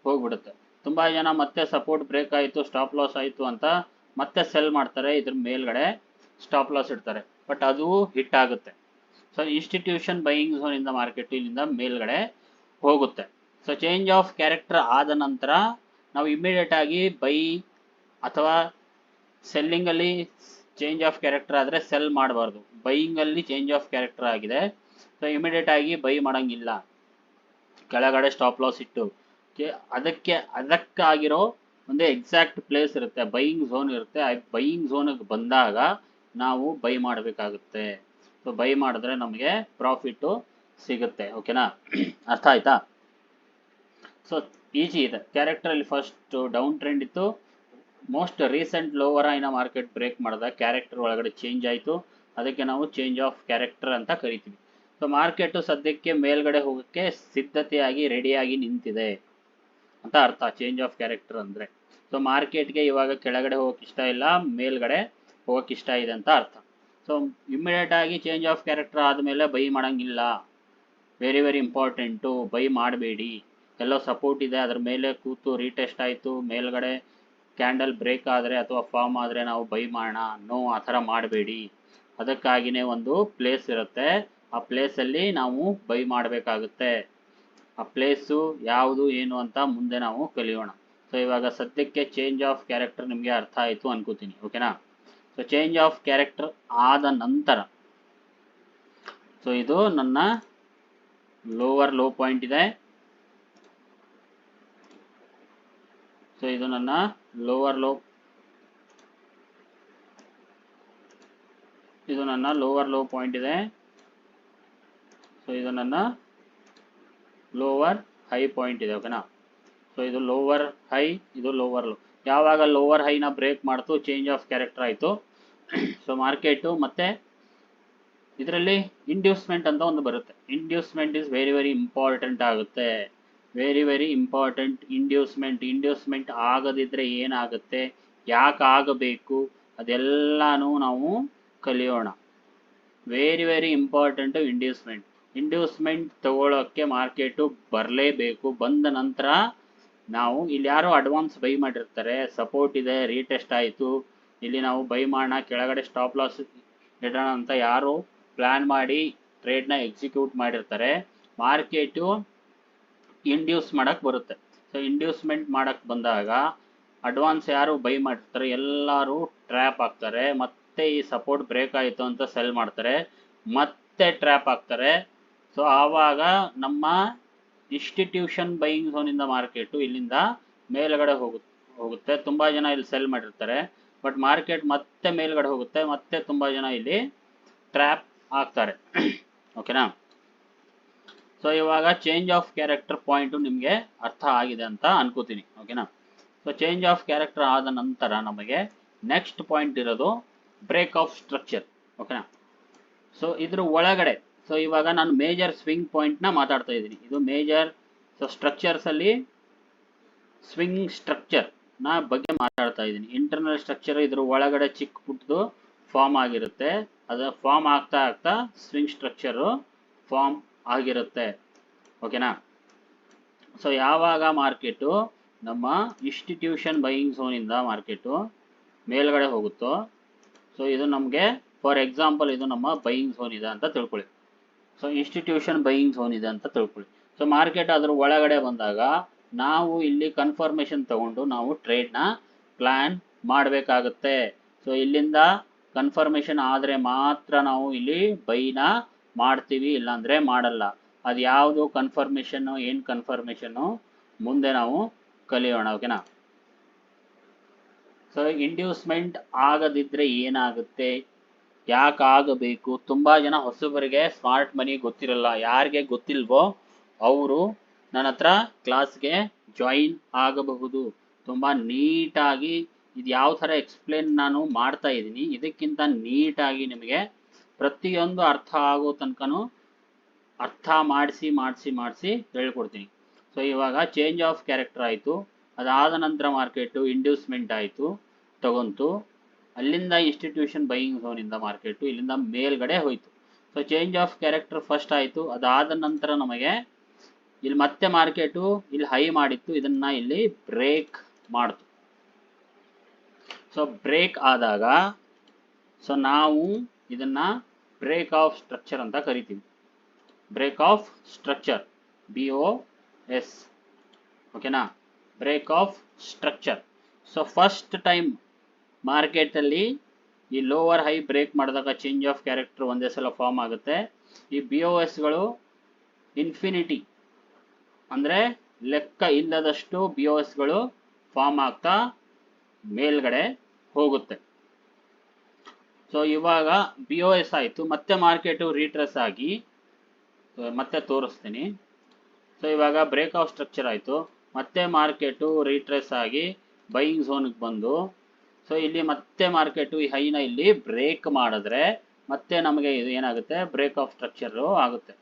ಹೋಗ್ಬಿಡುತ್ತೆ. ತುಂಬ ಜನ ಮತ್ತೆ ಸಪೋರ್ಟ್ ಬ್ರೇಕ್ ಆಯಿತು, ಸ್ಟಾಪ್ ಲಾಸ್ ಆಯಿತು ಅಂತ ಮತ್ತೆ ಸೆಲ್ ಮಾಡ್ತಾರೆ, ಇದ್ರ ಮೇಲ್ಗಡೆ ಸ್ಟಾಪ್ ಲಾಸ್ ಇಡ್ತಾರೆ. ಬಟ್ ಅದು ಹಿಟ್ ಆಗುತ್ತೆ. ಸೊ ಇನ್ಸ್ಟಿಟ್ಯೂಷನ್ ಬೈಯಿಂಗ್ ಝೋನಿಂದ ಮಾರ್ಕೆಟ್ ಇಲ್ಲಿಂದ ಮೇಲ್ಗಡೆ ಹೋಗುತ್ತೆ. ಸೊ ಚೇಂಜ್ ಆಫ್ ಕ್ಯಾರೆಕ್ಟರ್ ಆದ ನಂತರ ನಾವು ಇಮಿಡಿಯೇಟ್ ಆಗಿ ಬೈ ಅಥವಾ ಸೆಲ್ಲಿಂಗಲ್ಲಿ ಚೇಂಜ್ ಆಫ್ ಕ್ಯಾರೆಕ್ಟರ್ ಆದರೆ ಸೆಲ್ ಮಾಡಬಾರ್ದು. ಬೈಯಿಂಗಲ್ಲಿ ಚೇಂಜ್ ಆಫ್ ಕ್ಯಾರೆಕ್ಟರ್ ಆಗಿದೆ, ಸೊ ಇಮಿಡಿಯೇಟ್ ಆಗಿ ಬೈ ಮಾಡೋಂಗಿಲ್ಲ, ಕೆಳಗಡೆ ಸ್ಟಾಪ್ ಲಾಸ್ ಇಟ್ಟು. ಅದಕ್ಕಾಗಿರೋ ಒಂದು ಎಕ್ಸಾಕ್ಟ್ ಪ್ಲೇಸ್ ಇರುತ್ತೆ, ಬೈಯಿಂಗ್ ಝೋನ್ ಇರುತ್ತೆ. ಆ ಬೈಯಿಂಗ್ ಝೋನಿಗೆ ಬಂದಾಗ ನಾವು ಬೈ ಮಾಡಬೇಕಾಗುತ್ತೆ. ಸೊ ಬೈ ಮಾಡಿದ್ರೆ ನಮಗೆ ಪ್ರಾಫಿಟ್ಟು ಸಿಗುತ್ತೆ. ಓಕೆನಾ, ಅರ್ಥ ಆಯ್ತಾ? ಸೊ ಈಜಿ ಇದೆ. ಕ್ಯಾರೆಕ್ಟರಲ್ಲಿ ಫಸ್ಟ್ ಡೌನ್ ಟ್ರೆಂಡ್ ಇತ್ತು, ಮೋಸ್ಟ್ ರೀಸೆಂಟ್ ಲೋವರ್ ಹೈನ ಮಾರ್ಕೆಟ್ ಬ್ರೇಕ್ ಮಾಡಿದಾಗ ಕ್ಯಾರೆಕ್ಟರ್ ಒಳಗಡೆ ಚೇಂಜ್ ಆಯಿತು. ಅದಕ್ಕೆ ನಾವು ಚೇಂಜ್ ಆಫ್ ಕ್ಯಾರೆಕ್ಟರ್ ಅಂತ ಕರಿತೀವಿ. ಸೊ ಮಾರ್ಕೆಟು ಸದ್ಯಕ್ಕೆ ಮೇಲ್ಗಡೆ ಹೋಗೋಕ್ಕೆ ಸಿದ್ಧತೆಯಾಗಿ ರೆಡಿಯಾಗಿ ನಿಂತಿದೆ ಅಂತ ಅರ್ಥ ಚೇಂಜ್ ಆಫ್ ಕ್ಯಾರೆಕ್ಟರ್ ಅಂದರೆ. ಸೊ ಮಾರ್ಕೆಟ್ಗೆ ಇವಾಗ ಕೆಳಗಡೆ ಹೋಗೋಕೆ ಇಷ್ಟ ಇಲ್ಲ, ಮೇಲ್ಗಡೆ ಹೋಗೋಕೆ ಇಷ್ಟ ಇದೆ ಅಂತ ಅರ್ಥ. ಸೊ ಇಮ್ಮಿಡಿಯೇಟ್ ಆಗಿ ಚೇಂಜ್ ಆಫ್ ಕ್ಯಾರೆಕ್ಟರ್ ಆದಮೇಲೆ ಬೈ ಮಾಡೋಂಗಿಲ್ಲ. ವೆರಿ ವೆರಿ ಇಂಪಾರ್ಟೆಂಟು, ಬೈ ಮಾಡಬೇಡಿ. ಎಲ್ಲೋ ಸಪೋರ್ಟ್ ಇದೆ ಅದ್ರ ಮೇಲೆ ಕೂತು ರೀಟೆಸ್ಟ್ ಆಯಿತು, ಮೇಲ್ಗಡೆ ಕ್ಯಾಂಡಲ್ ಬ್ರೇಕ್ ಆದರೆ ಅಥವಾ ಫಾರ್ಮ್ ಆದರೆ ನಾವು ಬೈ ಮಾಡೋಣ, ನೋ, ಆ ಥರ ಮಾಡಬೇಡಿ. ಅದಕ್ಕಾಗಿಯೇ ಒಂದು ಪ್ಲೇಸ್ ಇರುತ್ತೆ, ಆ ಪ್ಲೇಸಲ್ಲಿ ನಾವು ಬೈ ಮಾಡಬೇಕಾಗುತ್ತೆ. ಆ ಪ್ಲೇಸು ಯಾವುದು ಏನು ಅಂತ ಮುಂದೆ ನಾವು ಕಲಿಯೋಣ. ಸೊ ಇವಾಗ ಸದ್ಯಕ್ಕೆ ಚೇಂಜ್ ಆಫ್ ಕ್ಯಾರೆಕ್ಟರ್ ನಿಮಗೆ ಅರ್ಥ ಆಯಿತು ಅನ್ಕೋತೀನಿ. ಓಕೆನಾ? ಸೊ ಚೇಂಜ್ ಆಫ್ ಕ್ಯಾರೆಕ್ಟರ್ ಆದ ನಂತರ ಸೊ ಇದು ನನ್ನ ಲೋವರ್ ಲೋ ಪಾಯಿಂಟ್ ಇದೆ. ಸೊ ಇದು ನನ್ನ ಲೋವರ್ ಲೋ, ಇದು ನನ್ನ ಲೋವರ್ ಲೋ ಪಾಯಿಂಟ್ ಇದೆ. ಸೊ ಇದು ನನ್ನ ಲೋವರ್ ಹೈ ಪಾಯಿಂಟ್ ಇದೆ. ಓಕೆನಾ? ಸೊ ಇದು ಲೋವರ್ ಹೈ, ಇದು ಲೋವರ್ ಲೋ. ಯಾವಾಗ ಲೋವರ್ ಹೈನ ಬ್ರೇಕ್ ಮಾಡ್ತು ಚೇಂಜ್ ಆಫ್ ಕ್ಯಾರೆಕ್ಟರ್ ಆಯಿತು. ಸೊ ಮಾರ್ಕೆಟು ಮತ್ತೆ ಇದರಲ್ಲಿ ಇಂಡ್ಯೂಸ್ಮೆಂಟ್ ಅಂತ ಒಂದು ಬರುತ್ತೆ. ಇಂಡ್ಯೂಸ್ಮೆಂಟ್ ಇಸ್ ವೆರಿ ವೆರಿ ಇಂಪಾರ್ಟೆಂಟ್ ಆಗುತ್ತೆ, ವೆರಿ ವೆರಿ ಇಂಪಾರ್ಟೆಂಟ್. ಇಂಡ್ಯೂಸ್ಮೆಂಟ್ ಆಗದಿದ್ರೆ ಏನಾಗುತ್ತೆ, ಯಾಕೆ ಆಗಬೇಕು, ಅದೆಲ್ಲಾನು ನಾವು ಕಲಿಯೋಣ. ವೆರಿ ವೆರಿ ಇಂಪಾರ್ಟೆಂಟು ಇಂಡ್ಯೂಸ್ಮೆಂಟ್ ತಗೊಳ್ಳೋಕ್ಕೆ ಮಾರ್ಕೆಟು ಬರಲೇಬೇಕು. ಬಂದ ನಂತರ ನಾವು ಇಲ್ಲಿ ಯಾರೋ ಅಡ್ವಾನ್ಸ್ ಬೈ ಮಾಡಿರ್ತಾರೆ, ಸಪೋರ್ಟ್ ಇದೆ, ರೀಟೆಸ್ಟ್ ಆಯಿತು, ಇಲ್ಲಿ ನಾವು ಬೈ ಮಾಡೋಣ, ಕೆಳಗಡೆ ಸ್ಟಾಪ್ ಲಾಸ್ ಇಡೋಣ ಅಂತ ಯಾರು ಪ್ಲ್ಯಾನ್ ಮಾಡಿ ಟ್ರೇಡ್ನ ಎಕ್ಸಿಕ್ಯೂಟ್ ಮಾಡಿರ್ತಾರೆ, ಮಾರ್ಕೆಟು ಇಂಡ್ಯೂಸ್ ಮಾಡೋಕ್ಕೆ ಬರುತ್ತೆ. ಸೊ ಇಂಡ್ಯೂಸ್ಮೆಂಟ್ ಮಾಡೋಕ್ಕೆ ಬಂದಾಗ ಅಡ್ವಾನ್ಸ್ ಯಾರು ಬೈ ಮಾಡಿರ್ತಾರೆ ಎಲ್ಲರೂ ಟ್ರ್ಯಾಪ್ ಆಗ್ತಾರೆ. ಮತ್ತೆ ಈ ಸಪೋರ್ಟ್ ಬ್ರೇಕ್ ಆಯಿತು ಅಂತ ಸೆಲ್ ಮಾಡ್ತಾರೆ, ಮತ್ತೆ ಟ್ರ್ಯಾಪ್ ಆಗ್ತಾರೆ. ಸೊ ಆವಾಗ ನಮ್ಮ ಇನ್ಸ್ಟಿಟ್ಯೂಷನ್ ಬೈಯಿಂಗ್ ಝೋನಿಂದ ಮಾರ್ಕೆಟು ಇಲ್ಲಿಂದ ಮೇಲ್ಗಡೆ ಹೋಗುತ್ತೆ. ತುಂಬ ಜನ ಇಲ್ಲಿ ಸೆಲ್ ಮಾಡಿರ್ತಾರೆ, ಬಟ್ ಮಾರ್ಕೆಟ್ ಮತ್ತೆ ಮೇಲ್ಗಡೆ ಹೋಗುತ್ತೆ, ಮತ್ತೆ ತುಂಬ ಜನ ಇಲ್ಲಿ ಟ್ರ್ಯಾಪ್ ಆಗ್ತಾರೆ. ಓಕೆನಾ? ಸೊ ಇವಾಗ ಚೇಂಜ್ ಆಫ್ ಕ್ಯಾರೆಕ್ಟರ್ ಪಾಯಿಂಟು ನಿಮಗೆ ಅರ್ಥ ಆಗಿದೆ ಅಂತ ಅನ್ಕೋತೀನಿ. ಓಕೆನಾ? ಸೊ ಚೇಂಜ್ ಆಫ್ ಕ್ಯಾರೆಕ್ಟರ್ ಆದ ನಂತರ ನಮಗೆ ನೆಕ್ಸ್ಟ್ ಪಾಯಿಂಟ್ ಇರೋದು ಬ್ರೇಕ್ ಆಫ್ ಸ್ಟ್ರಕ್ಚರ್. ಓಕೆನಾ? ಸೊ ಇದ್ರ ಒಳಗಡೆ, ಸೊ ಇವಾಗ ನಾನು ಮೇಜರ್ ಸ್ವಿಂಗ್ ಪಾಯಿಂಟ್ನ ಮಾತಾಡ್ತಾ ಇದ್ದೀನಿ. ಇದು ಮೇಜರ್. ಸೊ ಸ್ಟ್ರಕ್ಚರ್ಸಲ್ಲಿ ಸ್ವಿಂಗ್ ಸ್ಟ್ರಕ್ಚರ್ನ ಬಗ್ಗೆ ಮಾತಾಡ್ತಾ ಇದ್ದೀನಿ. ಇಂಟರ್ನಲ್ ಸ್ಟ್ರಕ್ಚರ್ ಇದ್ರ ಒಳಗಡೆ ಚಿಕ್ಕ ಪುಟ್ಟದು ಫಾರ್ಮ್ ಆಗಿರುತ್ತೆ, ಅದು ಫಾರ್ಮ್ ಆಗ್ತಾ ಆಗ್ತಾ ಸ್ವಿಂಗ್ ಸ್ಟ್ರಕ್ಚರು ಫಾರ್ಮ್ ಆಗಿರುತ್ತೆ. ಓಕೆನಾ? ಸೊ ಯಾವಾಗ ಮಾರ್ಕೆಟು ನಮ್ಮ ಇನ್ಸ್ಟಿಟ್ಯೂಷನ್ ಬೈಯಿಂಗ್ ಝೋನಿಂದ ಮಾರ್ಕೆಟು ಮೇಲ್ಗಡೆ ಹೋಗುತ್ತೋ, ಸೊ ಇದು ನಮಗೆ ಫಾರ್ ಎಕ್ಸಾಂಪಲ್ ಇದು ನಮ್ಮ ಬೈಯಿಂಗ್ ಝೋನ್ ಇದೆ ಅಂತ ತಿಳ್ಕೊಳ್ಳಿ. ಸೊ ಇನ್ಸ್ಟಿಟ್ಯೂಷನ್ ಬೈಯಿಂಗ್ ಝೋನ್ ಇದೆ ಅಂತ ತಿಳ್ಕೊಳ್ಳಿ. ಸೊ ಮಾರ್ಕೆಟ್ ಅದ್ರ ಒಳಗಡೆ ಬಂದಾಗ ನಾವು ಇಲ್ಲಿ ಕನ್ಫರ್ಮೇಷನ್ ತಗೊಂಡು ನಾವು ಟ್ರೇಡ್ನ ಪ್ಲ್ಯಾನ್ ಮಾಡಬೇಕಾಗುತ್ತೆ. ಸೊ ಇಲ್ಲಿಂದ ಕನ್ಫರ್ಮೇಷನ್ ಆದರೆ ಮಾತ್ರ ನಾವು ಇಲ್ಲಿ ಬೈನ ಮಾಡ್ತೀವಿ, ಇಲ್ಲಾಂದರೆ ಮಾಡಲ್ಲ. ಅದು ಯಾವುದು ಕನ್ಫರ್ಮೇಷನ್ನು, ಏನು ಕನ್ಫರ್ಮೇಷನ್ನು ಮುಂದೆ ನಾವು ಕಲಿಯೋಣ. ಓಕೆನಾ? ಸೊ ಇಂಡ್ಯೂಸ್ಮೆಂಟ್ ಆಗದಿದ್ದರೆ ಏನಾಗುತ್ತೆ, ಯಾಕೆ ಆಗಬೇಕು? ತುಂಬ ಜನ ಹೊಸಬರಿಗೆ ಸ್ಮಾರ್ಟ್ ಮನಿ ಗೊತ್ತಿರಲ್ಲ. ಯಾರಿಗೆ ಗೊತ್ತಿಲ್ವೋ ಅವರು ನನ್ನ ಹತ್ರ ಕ್ಲಾಸ್ಗೆ ಜಾಯಿನ್ ಆಗಬಹುದು. ತುಂಬ ನೀಟಾಗಿ ಇದು ಯಾವ ಥರ ಎಕ್ಸ್ಪ್ಲೇನ್ ನಾನು ಮಾಡ್ತಾ ಇದ್ದೀನಿ, ಇದಕ್ಕಿಂತ ನೀಟಾಗಿ ನಿಮಗೆ ಪ್ರತಿಯೊಂದು ಅರ್ಥ ಆಗೋ ತನಕನೂ ಅರ್ಥ ಮಾಡಿಸಿ ಹೇಳ್ಕೊಡ್ತೀನಿ. ಸೊ ಇವಾಗ ಚೇಂಜ್ ಆಫ್ ಕ್ಯಾರೆಕ್ಟರ್ ಆಯಿತು, ಅದಾದ ನಂತರ ಮಾರ್ಕೆಟು ಇಂಡ್ಯೂಸ್ಮೆಂಟ್ ಆಯಿತು, ತಗೊಂತು. ಅಲ್ಲಿಂದ ಇನ್ಸ್ಟಿಟ್ಯೂಷನ್ ಬೈಯಿಂಗ್ ಝೋನಿಂದ ಮಾರ್ಕೆಟು ಇಲ್ಲಿಂದ ಮೇಲ್ಗಡೆ ಹೋಯಿತು. So change of character first ಆಯಿತು, ಅದಾದ ನಂತರ ನಮಗೆ ಇಲ್ಲಿ ಮತ್ತೆ ಮಾರ್ಕೆಟು ಇಲ್ಲಿ ಹೈ ಮಾಡಿತ್ತು, ಇದನ್ನು ಇಲ್ಲಿ ಬ್ರೇಕ್ ಮಾಡ್ತು. ಸೊ ಬ್ರೇಕ್ ಆದಾಗ ಸೊ ನಾವು ಇದನ್ನು ಬ್ರೇಕ್ ಆಫ್ ಸ್ಟ್ರಕ್ಚರ್ ಅಂತ ಕರಿತೀವಿ. Break of structure, BOS. ಓಕೆನಾ? Break of structure. So first time ಮಾರ್ಕೆಟಲ್ಲಿ ಈ ಲೋವರ್ ಹೈ ಬ್ರೇಕ್ ಮಾಡಿದಾಗ ಚೇಂಜ್ ಆಫ್ ಕ್ಯಾರೆಕ್ಟರ್ ಒಂದೇ ಸಲ ಫಾರ್ಮ್ ಆಗುತ್ತೆ. ಈ BOSಗಳು ಇನ್ಫಿನಿಟಿ ಅಂದರೆ ಲೆಕ್ಕ ಇಲ್ಲದಷ್ಟು BOSಗಳು ಫಾರ್ಮ್ ಆಗ್ತಾ ಮೇಲ್ಗಡೆ ಹೋಗುತ್ತೆ. ಸೊ ಇವಾಗ BOS ಆಯಿತು, ಮತ್ತೆ ಮಾರ್ಕೆಟು ರೀಟ್ರೆಸ್ ಆಗಿ ಮತ್ತೆ ತೋರಿಸ್ತೀನಿ. ಸೊ ಇವಾಗ ಬ್ರೇಕ್ ಆಫ್ ಸ್ಟ್ರಕ್ಚರ್ ಆಯಿತು, ಮತ್ತೆ ಮಾರ್ಕೆಟು ರೀಟ್ರೆಸ್ ಆಗಿ ಬೈಯಿಂಗ್ ಝೋನ್ಗೆ ಬಂದು, ಸೊ ಇಲ್ಲಿ ಮತ್ತೆ ಮಾರ್ಕೆಟು ಈ ಹೈನ ಇಲ್ಲಿ ಬ್ರೇಕ್ ಮಾಡಿದ್ರೆ ಮತ್ತೆ ನಮಗೆ ಇದು ಏನಾಗುತ್ತೆ, ಬ್ರೇಕ್ ಆಫ್ ಸ್ಟ್ರಕ್ಚರು ಆಗುತ್ತೆ.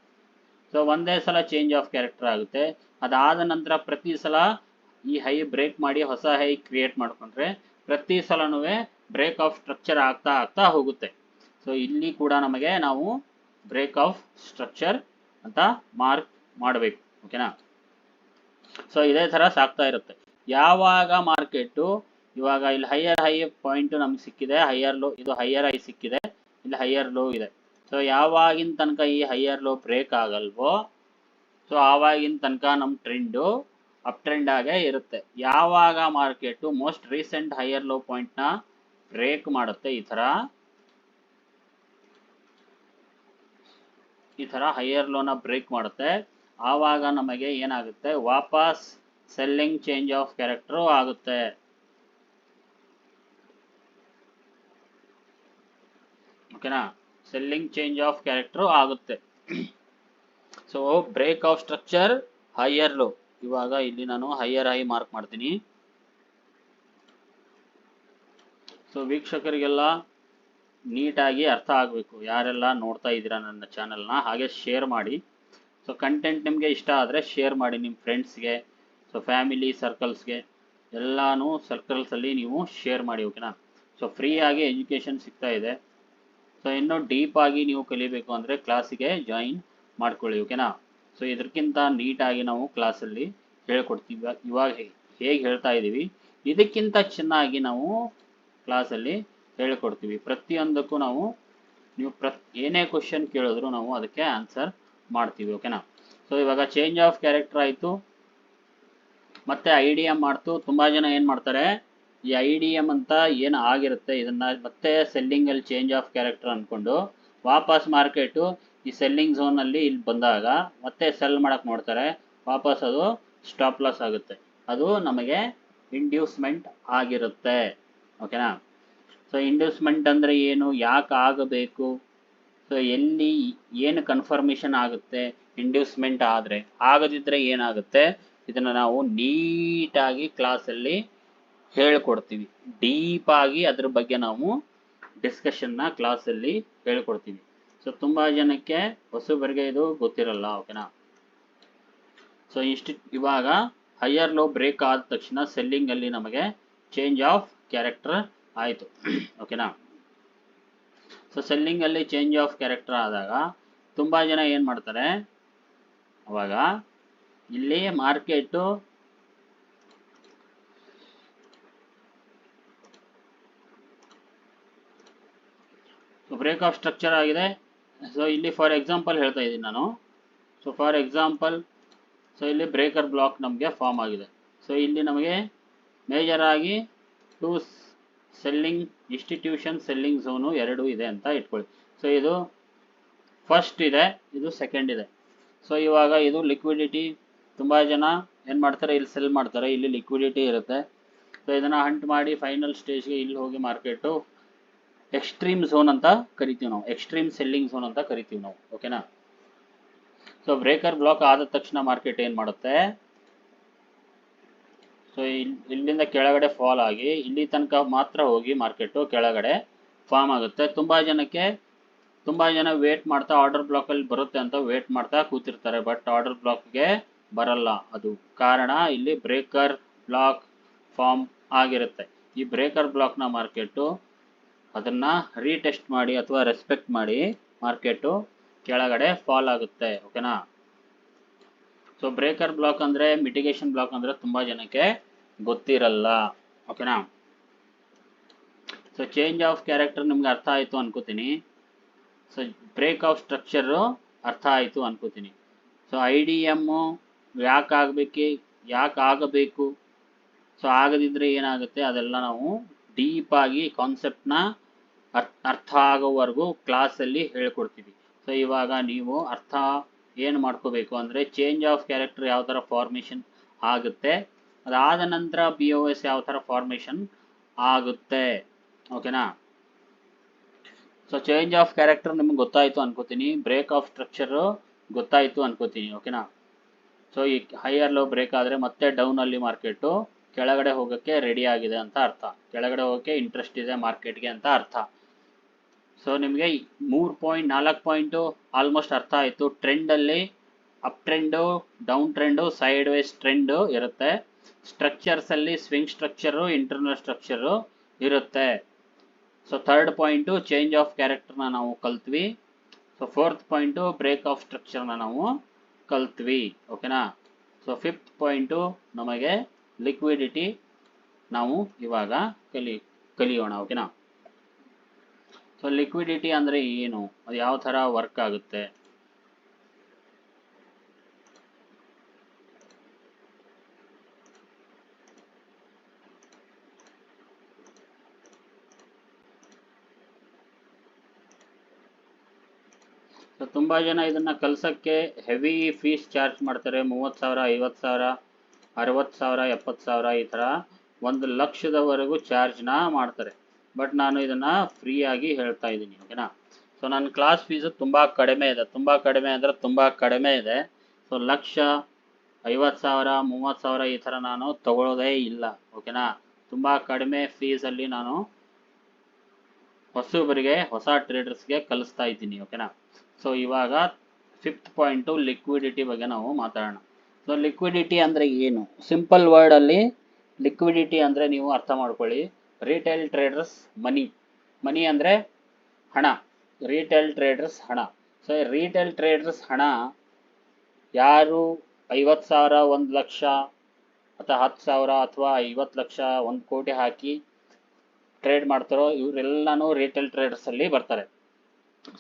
ಸೊ ಒಂದೇ ಸಲ ಚೇಂಜ್ ಆಫ್ ಕ್ಯಾರೆಕ್ಟರ್ ಆಗುತ್ತೆ. ಅದಾದ ನಂತರ ಪ್ರತಿ ಸಲ ಈ ಹೈ ಬ್ರೇಕ್ ಮಾಡಿ ಹೊಸ ಹೈ ಕ್ರಿಯೇಟ್ ಮಾಡ್ಕೊಂಡ್ರೆ ಪ್ರತಿ ಸಲನೂ ಬ್ರೇಕ್ ಆಫ್ ಸ್ಟ್ರಕ್ಚರ್ ಆಗ್ತಾ ಹೋಗುತ್ತೆ. ಸೊ ಇಲ್ಲಿ ಕೂಡ ನಮಗೆ ನಾವು ಬ್ರೇಕ್ ಆಫ್ ಸ್ಟ್ರಕ್ಚರ್ ಅಂತ ಮಾರ್ಕ್ ಮಾಡಬೇಕು. ಓಕೆನಾ? ಸೊ ಇದೇ ಥರ ಸಾಗ್ತಾ ಇರುತ್ತೆ. ಯಾವಾಗ ಮಾರ್ಕೆಟು ಇವಾಗ ಇಲ್ಲಿ ಹೈಯರ್ ಹೈ ಪಾಯಿಂಟ್ ನಮ್ಗೆ ಸಿಕ್ಕಿದೆ, ಹೈಯರ್ ಲೋ, ಇದು ಹೈಯರ್ ಹೈ ಸಿಕ್ಕಿದೆ, ಇಲ್ಲಿ ಹೈಯರ್ ಲೋ ಇದೆ. ಸೊ ಯಾವಾಗಿನ ತನಕ ಈ ಹೈಯರ್ ಲೋ ಬ್ರೇಕ್ ಆಗಲ್ವೋ ಸೊ ಆವಾಗಿನ ತನಕ ನಮ್ಮ ಟ್ರೆಂಡು ಅಪ್ ಟ್ರೆಂಡ್ ಆಗೇ ಇರುತ್ತೆ. ಯಾವಾಗ market most recent higher low ಪಾಯಿಂಟ್ನ ಬ್ರೇಕ್ ಮಾಡುತ್ತೆ, ಈ ಥರ ಹೈಯರ್ ಲೋನ ಬ್ರೇಕ್ ಮಾಡುತ್ತೆ, ಆವಾಗ ನಮಗೆ ಏನಾಗುತ್ತೆ, ವಾಪಸ್ ಸೆಲ್ಲಿಂಗ್ ಚೇಂಜ್ ಆಫ್ ಕ್ಯಾರೆಕ್ಟರು ಆಗುತ್ತೆ. ಓಕೆನಾ? ಸೆಲ್ಲಿಂಗ್ ಚೇಂಜ್ ಆಫ್ ಕ್ಯಾರೆಕ್ಟರು ಆಗುತ್ತೆ. So break of structure, higher low. ಇವಾಗ ಇಲ್ಲಿ ನಾನು ಹೈಯರ್ ಹೈ ಮಾರ್ಕ್ ಮಾಡ್ತೀನಿ. ಸೊ ವೀಕ್ಷಕರಿಗೆಲ್ಲ ನೀಟಾಗಿ ಅರ್ಥ ಆಗಬೇಕು, ಯಾರೆಲ್ಲ ನೋಡ್ತಾ ಇದ್ದೀರಾ ನನ್ನ ಚಾನಲ್ನ, ಹಾಗೆ ಶೇರ್ ಮಾಡಿ. ಸೊ ಕಂಟೆಂಟ್ ನಿಮಗೆ ಇಷ್ಟ ಆದರೆ ಶೇರ್ ಮಾಡಿ ನಿಮ್ಮ ಫ್ರೆಂಡ್ಸ್ಗೆ, ಸೊ ಫ್ಯಾಮಿಲಿ ಸರ್ಕಲ್ಸ್ಗೆ ಎಲ್ಲಾನು ಸರ್ಕಲ್ಸಲ್ಲಿ ನೀವು ಶೇರ್ ಮಾಡಿ, ಓಕೆನಾ. ಸೊ ಫ್ರೀಯಾಗಿ ಎಜುಕೇಷನ್ ಸಿಗ್ತಾ ಇದೆ. ಸೊ ಇನ್ನೂ ಡೀಪಾಗಿ ನೀವು ಕಲಿಬೇಕು ಅಂದರೆ ಕ್ಲಾಸಿಗೆ ಜಾಯಿನ್ ಮಾಡ್ಕೊಳ್ಳಿ, ಓಕೆನಾ. ಸೊ ಇದಕ್ಕಿಂತ ನೀಟಾಗಿ ನಾವು ಕ್ಲಾಸಲ್ಲಿ ಹೇಳ್ಕೊಡ್ತೀವಿ. ಇವಾಗ ಹೇಗೆ ಹೇಳ್ತಾ ಇದ್ದೀವಿ ಇದಕ್ಕಿಂತ ಚೆನ್ನಾಗಿ ನಾವು ಕ್ಲಾಸಲ್ಲಿ ಹೇಳ್ಕೊಡ್ತೀವಿ. ಪ್ರತಿಯೊಂದಕ್ಕೂ ನಾವು ನೀವು ಏನೇ ಕ್ವಶನ್ ಕೇಳಿದ್ರು ನಾವು ಅದಕ್ಕೆ ಆನ್ಸರ್ ಮಾಡ್ತೀವಿ, ಓಕೆನಾ. ಸೊ ಇವಾಗ ಚೇಂಜ್ ಆಫ್ ಕ್ಯಾರೆಕ್ಟರ್ ಆಯಿತು, ಮತ್ತೆ IDM ಮಾಡ್ತು. ತುಂಬ ಜನ ಏನು ಮಾಡ್ತಾರೆ, ಈ IDM ಅಂತ ಏನು ಆಗಿರುತ್ತೆ ಇದನ್ನು ಮತ್ತೆ ಸೆಲ್ಲಿಂಗಲ್ಲಿ ಚೇಂಜ್ ಆಫ್ ಕ್ಯಾರೆಕ್ಟರ್ ಅಂದ್ಕೊಂಡು ವಾಪಸ್ ಮಾರ್ಕೆಟು ಈ ಸೆಲ್ಲಿಂಗ್ ಝೋನಲ್ಲಿ ಇಲ್ಲಿ ಬಂದಾಗ ಮತ್ತೆ ಸೆಲ್ ಮಾಡೋಕ್ಕೆ ನೋಡ್ತಾರೆ, ವಾಪಸ್ ಅದು ಸ್ಟಾಪ್ ಲಾಸ್ ಆಗುತ್ತೆ. ಅದು ನಮಗೆ ಇಂಡ್ಯೂಸ್ಮೆಂಟ್ ಆಗಿರುತ್ತೆ, ಓಕೆನಾ. ಸೊ ಇಂಡ್ಯೂಸ್ಮೆಂಟ್ ಅಂದರೆ ಏನು, ಯಾಕೆ ಆಗಬೇಕು, ಸೊ ಎಲ್ಲಿ ಏನು ಕನ್ಫರ್ಮೇಷನ್ ಆಗುತ್ತೆ ಇಂಡ್ಯೂಸ್ಮೆಂಟ್ ಆದರೆ, ಆಗದಿದ್ದರೆ ಏನಾಗುತ್ತೆ, ಇದನ್ನು ನಾವು ನೀಟಾಗಿ ಕ್ಲಾಸಲ್ಲಿ ಹೇಳ್ಕೊಡ್ತೀವಿ. ಡೀಪಾಗಿ ಅದ್ರ ಬಗ್ಗೆ ನಾವು ಡಿಸ್ಕಷನ್ನ ಕ್ಲಾಸಲ್ಲಿ ಹೇಳ್ಕೊಡ್ತೀವಿ. ಸೊ ತುಂಬ ಜನಕ್ಕೆ ಹೊಸಬರಿಗೆ ಇದು ಗೊತ್ತಿರಲ್ಲ, ಓಕೆನಾ. ಸೊ ಇವಾಗ ಹೈಯರ್ ಲೋ ಬ್ರೇಕ್ ಆದ ತಕ್ಷಣ ಸೆಲ್ಲಿಂಗಲ್ಲಿ ನಮಗೆ ಚೇಂಜ್ ಆಫ್ ಕ್ಯಾರೆಕ್ಟರ್ ಆಯಿತು, ಓಕೆನಾ. ಸೊ ಸೆಲ್ಲಿಂಗಲ್ಲಿ ಚೇಂಜ್ ಆಫ್ ಕ್ಯಾರೆಕ್ಟರ್ ಆದಾಗ ತುಂಬ ಜನ ಏನು ಮಾಡ್ತಾರೆ, ಅವಾಗ ಇಲ್ಲಿ ಮಾರ್ಕೆಟು ಬ್ರೇಕ್ ಆಫ್ ಸ್ಟ್ರಕ್ಚರ್ ಆಗಿದೆ. ಸೊ ಇಲ್ಲಿ ಫಾರ್ ಎಕ್ಸಾಂಪಲ್ ಹೇಳ್ತಾ ಇದ್ದೀನಿ ನಾನು. ಸೊ ಫಾರ್ ಎಕ್ಸಾಂಪಲ್, ಸೊ ಇಲ್ಲಿ ಬ್ರೇಕರ್ ಬ್ಲಾಕ್ ನಮಗೆ ಫಾರ್ಮ್ ಆಗಿದೆ. ಸೊ ಇಲ್ಲಿ ನಮಗೆ ಮೇಜರ್ ಆಗಿ to selling institution selling zone ಎರಡು ಇದೆ ಅಂತ ಇಟ್ಕೊಳ್ಳಿ. ಸೊ ಇದು ಫಸ್ಟ್ ಇದೆ, ಇದು ಸೆಕೆಂಡ್ ಇದೆ. ಸೊ ಇವಾಗ ಇದು ಲಿಕ್ವಿಡಿಟಿ, ತುಂಬ ಜನ ಏನು ಮಾಡ್ತಾರೆ, ಇಲ್ಲಿ ಸೆಲ್ ಮಾಡ್ತಾರೆ, ಇಲ್ಲಿ ಲಿಕ್ವಿಡಿಟಿ ಇರುತ್ತೆ. ಸೊ ಇದನ್ನು ಹಂಟ್ ಮಾಡಿ ಫೈನಲ್ ಸ್ಟೇಜ್ಗೆ ಇಲ್ಲಿ ಹೋಗಿ ಮಾರ್ಕೆಟು ಎಕ್ಸ್ಟ್ರೀಮ್ ಝೋನ್ ಅಂತ ಕರಿತೀವಿ ನಾವು, ಎಕ್ಸ್ಟ್ರೀಮ್ ಸೆಲ್ಲಿಂಗ್ ಝೋನ್ ಅಂತ ಕರಿತೀವಿ ನಾವು, ಓಕೆನಾ. ಸೊ ಬ್ರೇಕರ್ ಬ್ಲಾಕ್ ಆದ ತಕ್ಷಣ ಮಾರ್ಕೆಟ್ ಏನು ಮಾಡುತ್ತೆ, ಸೊ ಇಲ್ಲಿಂದ ಕೆಳಗಡೆ ಫಾಲ್ ಆಗಿ ಇಲ್ಲಿ ತನಕ ಮಾತ್ರ ಹೋಗಿ ಮಾರ್ಕೆಟು ಕೆಳಗಡೆ ಫಾರ್ಮ್ ಆಗುತ್ತೆ. ತುಂಬ ಜನ ವೇಟ್ ಮಾಡ್ತಾ ಆರ್ಡರ್ ಬ್ಲಾಕಲ್ಲಿ ಬರುತ್ತೆ ಅಂತ ವೇಟ್ ಮಾಡ್ತಾ ಕೂತಿರ್ತಾರೆ, ಬಟ್ ಆರ್ಡರ್ ಬ್ಲಾಕ್ಗೆ ಬರಲ್ಲ. ಅದು ಕಾರಣ ಇಲ್ಲಿ ಬ್ರೇಕರ್ ಬ್ಲಾಕ್ ಫಾರ್ಮ್ ಆಗಿರುತ್ತೆ. ಈ ಬ್ರೇಕರ್ ಬ್ಲಾಕ್ನ ಮಾರ್ಕೆಟು ಅದನ್ನು ರೀಟೆಸ್ಟ್ ಮಾಡಿ ಅಥವಾ ರೆಸ್ಪೆಕ್ಟ್ ಮಾಡಿ ಮಾರ್ಕೆಟು ಕೆಳಗಡೆ ಫಾಲ್ ಆಗುತ್ತೆ, ಓಕೆನಾ. ಸೊ ಬ್ರೇಕರ್ ಬ್ಲಾಕ್ ಅಂದರೆ, ಮಿಟಿಗೇಷನ್ ಬ್ಲಾಕ್ ಅಂದರೆ ತುಂಬ ಜನಕ್ಕೆ ಗೊತ್ತಿರಲ್ಲ, ಓಕೆನಾ. ಸೊ ಚೇಂಜ್ ಆಫ್ ಕ್ಯಾರೆಕ್ಟರ್ ನಿಮ್ಗೆ ಅರ್ಥ ಆಯಿತು ಅನ್ಕೋತೀನಿ. ಸೊ ಬ್ರೇಕ್ ಆಫ್ ಸ್ಟ್ರಕ್ಚರು ಅರ್ಥ ಆಯಿತು ಅನ್ಕೋತೀನಿ. ಸೊ IDM ಯಾಕೆ ಆಗಬೇಕು, ಸೊ ಆಗದಿದ್ದರೆ ಏನಾಗುತ್ತೆ, ಅದೆಲ್ಲ ನಾವು ಡೀಪಾಗಿ ಕಾನ್ಸೆಪ್ಟ್ನ ಅರ್ಥ ಆಗೋವರೆಗೂ ಕ್ಲಾಸಲ್ಲಿ ಹೇಳ್ಕೊಡ್ತೀವಿ. ಸೊ ಇವಾಗ ನೀವು ಅರ್ಥ ಏನು ಮಾಡ್ಕೋಬೇಕು ಅಂದರೆ, ಚೇಂಜ್ ಆಫ್ ಕ್ಯಾರೆಕ್ಟರ್ ಯಾವ ಥರ ಫಾರ್ಮೇಷನ್ ಆಗುತ್ತೆ, ಅದಾದ ನಂತರ BOS ಯಾವ ಥರ ಫಾರ್ಮೇಷನ್ ಆಗುತ್ತೆ, ಓಕೆನಾ. ಸೊ ಚೇಂಜ್ ಆಫ್ ಕ್ಯಾರೆಕ್ಟರ್ ನಿಮ್ಗೆ ಗೊತ್ತಾಯಿತು ಅನ್ಕೋತೀನಿ, ಬ್ರೇಕ್ ಆಫ್ ಸ್ಟ್ರಕ್ಚರು ಗೊತ್ತಾಯಿತು ಅನ್ಕೋತೀನಿ, ಓಕೆನಾ. ಸೊ ಈ ಹೈಯರ್ ಲೋ ಬ್ರೇಕ್ ಆದರೆ ಮತ್ತೆ ಡೌನಲ್ಲಿ ಮಾರ್ಕೆಟು ಕೆಳಗಡೆ ಹೋಗೋಕ್ಕೆ ರೆಡಿ ಆಗಿದೆ ಅಂತ ಅರ್ಥ, ಕೆಳಗಡೆ ಹೋಗೋಕ್ಕೆ ಇಂಟ್ರೆಸ್ಟ್ ಇದೆ ಮಾರ್ಕೆಟ್ಗೆ ಅಂತ ಅರ್ಥ. ಸೊ ನಿಮಗೆ 4 ಪಾಯಿಂಟು ಆಲ್ಮೋಸ್ಟ್ ಅರ್ಥ ಆಯಿತು. ಟ್ರೆಂಡಲ್ಲಿ up trend, down trend, sidewise trend ಇರುತ್ತೆ. ಸ್ಟ್ರಕ್ಚರ್ಸಲ್ಲಿ ಸ್ವಿಂಗ್ ಸ್ಟ್ರಕ್ಚರು, ಇಂಟರ್ನಲ್ ಸ್ಟ್ರಕ್ಚರು ಇರುತ್ತೆ. So 3rd point change of ಕ್ಯಾರೆಕ್ಟರ್ನ ನಾವು ಕಲ್ತ್ವಿ. So 4th point break of ಸ್ಟ್ರಕ್ಚರ್ನ ನಾವು ಕಲ್ತ್ವಿ, ಓಕೆನಾ. ಸೊ 5th ಪಾಯಿಂಟು ನಮಗೆ ಲಿಕ್ವಿಡಿಟಿ ನಾವು ಇವಾಗ ಕಲಿಯೋಣ, ಓಕೆನಾ. ಸೊ ಲಿಕ್ವಿಡಿಟಿ ಅಂದರೆ ಏನು, ಅದು ಯಾವ ಥರ ವರ್ಕ್ ಆಗುತ್ತೆ. ಸೊ ತುಂಬ ಜನ ಇದನ್ನು ಕಲಿಸೋಕ್ಕೆ ಹೆವಿ ಫೀಸ್ ಚಾರ್ಜ್ ಮಾಡ್ತಾರೆ. 30,000, 50,000, 60,000, 70,000 ಈ ಥರ 1 ಲಕ್ಷದವರೆಗೂ ಚಾರ್ಜ್ನ ಮಾಡ್ತಾರೆ. ಬಟ್ ನಾನು ಇದನ್ನು ಫ್ರೀಯಾಗಿ ಹೇಳ್ತಾ ಇದ್ದೀನಿ, ಓಕೆನಾ. ಸೊ ನನ್ನ ಕ್ಲಾಸ್ ಫೀಸು ತುಂಬ ಕಡಿಮೆ ಇದೆ, ತುಂಬ ಕಡಿಮೆ ಅಂದರೆ ತುಂಬ ಕಡಿಮೆ ಇದೆ. ಸೊ 1,50,000, 50,000, 30,000 ಈ ಥರ ನಾನು ತಗೊಳ್ಳೋದೇ ಇಲ್ಲ, ಓಕೆನಾ. ತುಂಬ ಕಡಿಮೆ ಫೀಸಲ್ಲಿ ನಾನು ಹೊಸಬರಿಗೆ ಹೊಸ ಟ್ರೇಡರ್ಸ್ಗೆ ಕಲಿಸ್ತಾ ಇದ್ದೀನಿ. ಓಕೆನಾ. ಸೊ ಇವಾಗ ಫಿಫ್ತ್ ಪಾಯಿಂಟು ಲಿಕ್ವಿಡಿಟಿ ಬಗ್ಗೆ ನಾವು ಮಾತಾಡೋಣ. ಸೊ ಲಿಕ್ವಿಡಿಟಿ ಅಂದರೆ ಏನು? ಸಿಂಪಲ್ ವರ್ಡಲ್ಲಿ ಲಿಕ್ವಿಡಿಟಿ ಅಂದರೆ ನೀವು ಅರ್ಥ ಮಾಡ್ಕೊಳ್ಳಿ, ರಿಟೇಲ್ ಟ್ರೇಡರ್ಸ್ ಮನಿ ಅಂದರೆ ಹಣ, ರಿಟೇಲ್ ಟ್ರೇಡರ್ಸ್ ಹಣ. ಸೊ ರಿಟೇಲ್ ಟ್ರೇಡರ್ಸ್ ಹಣ ಯಾರು 50,000, 1,00,000 ಅಥವಾ 10,000 ಅಥವಾ 50,00,000, 1,00,00,000 ಹಾಕಿ ಟ್ರೇಡ್ ಮಾಡ್ತಾರೋ ಇವರೆಲ್ಲನೂ ರಿಟೇಲ್ ಟ್ರೇಡರ್ಸಲ್ಲಿ ಬರ್ತಾರೆ.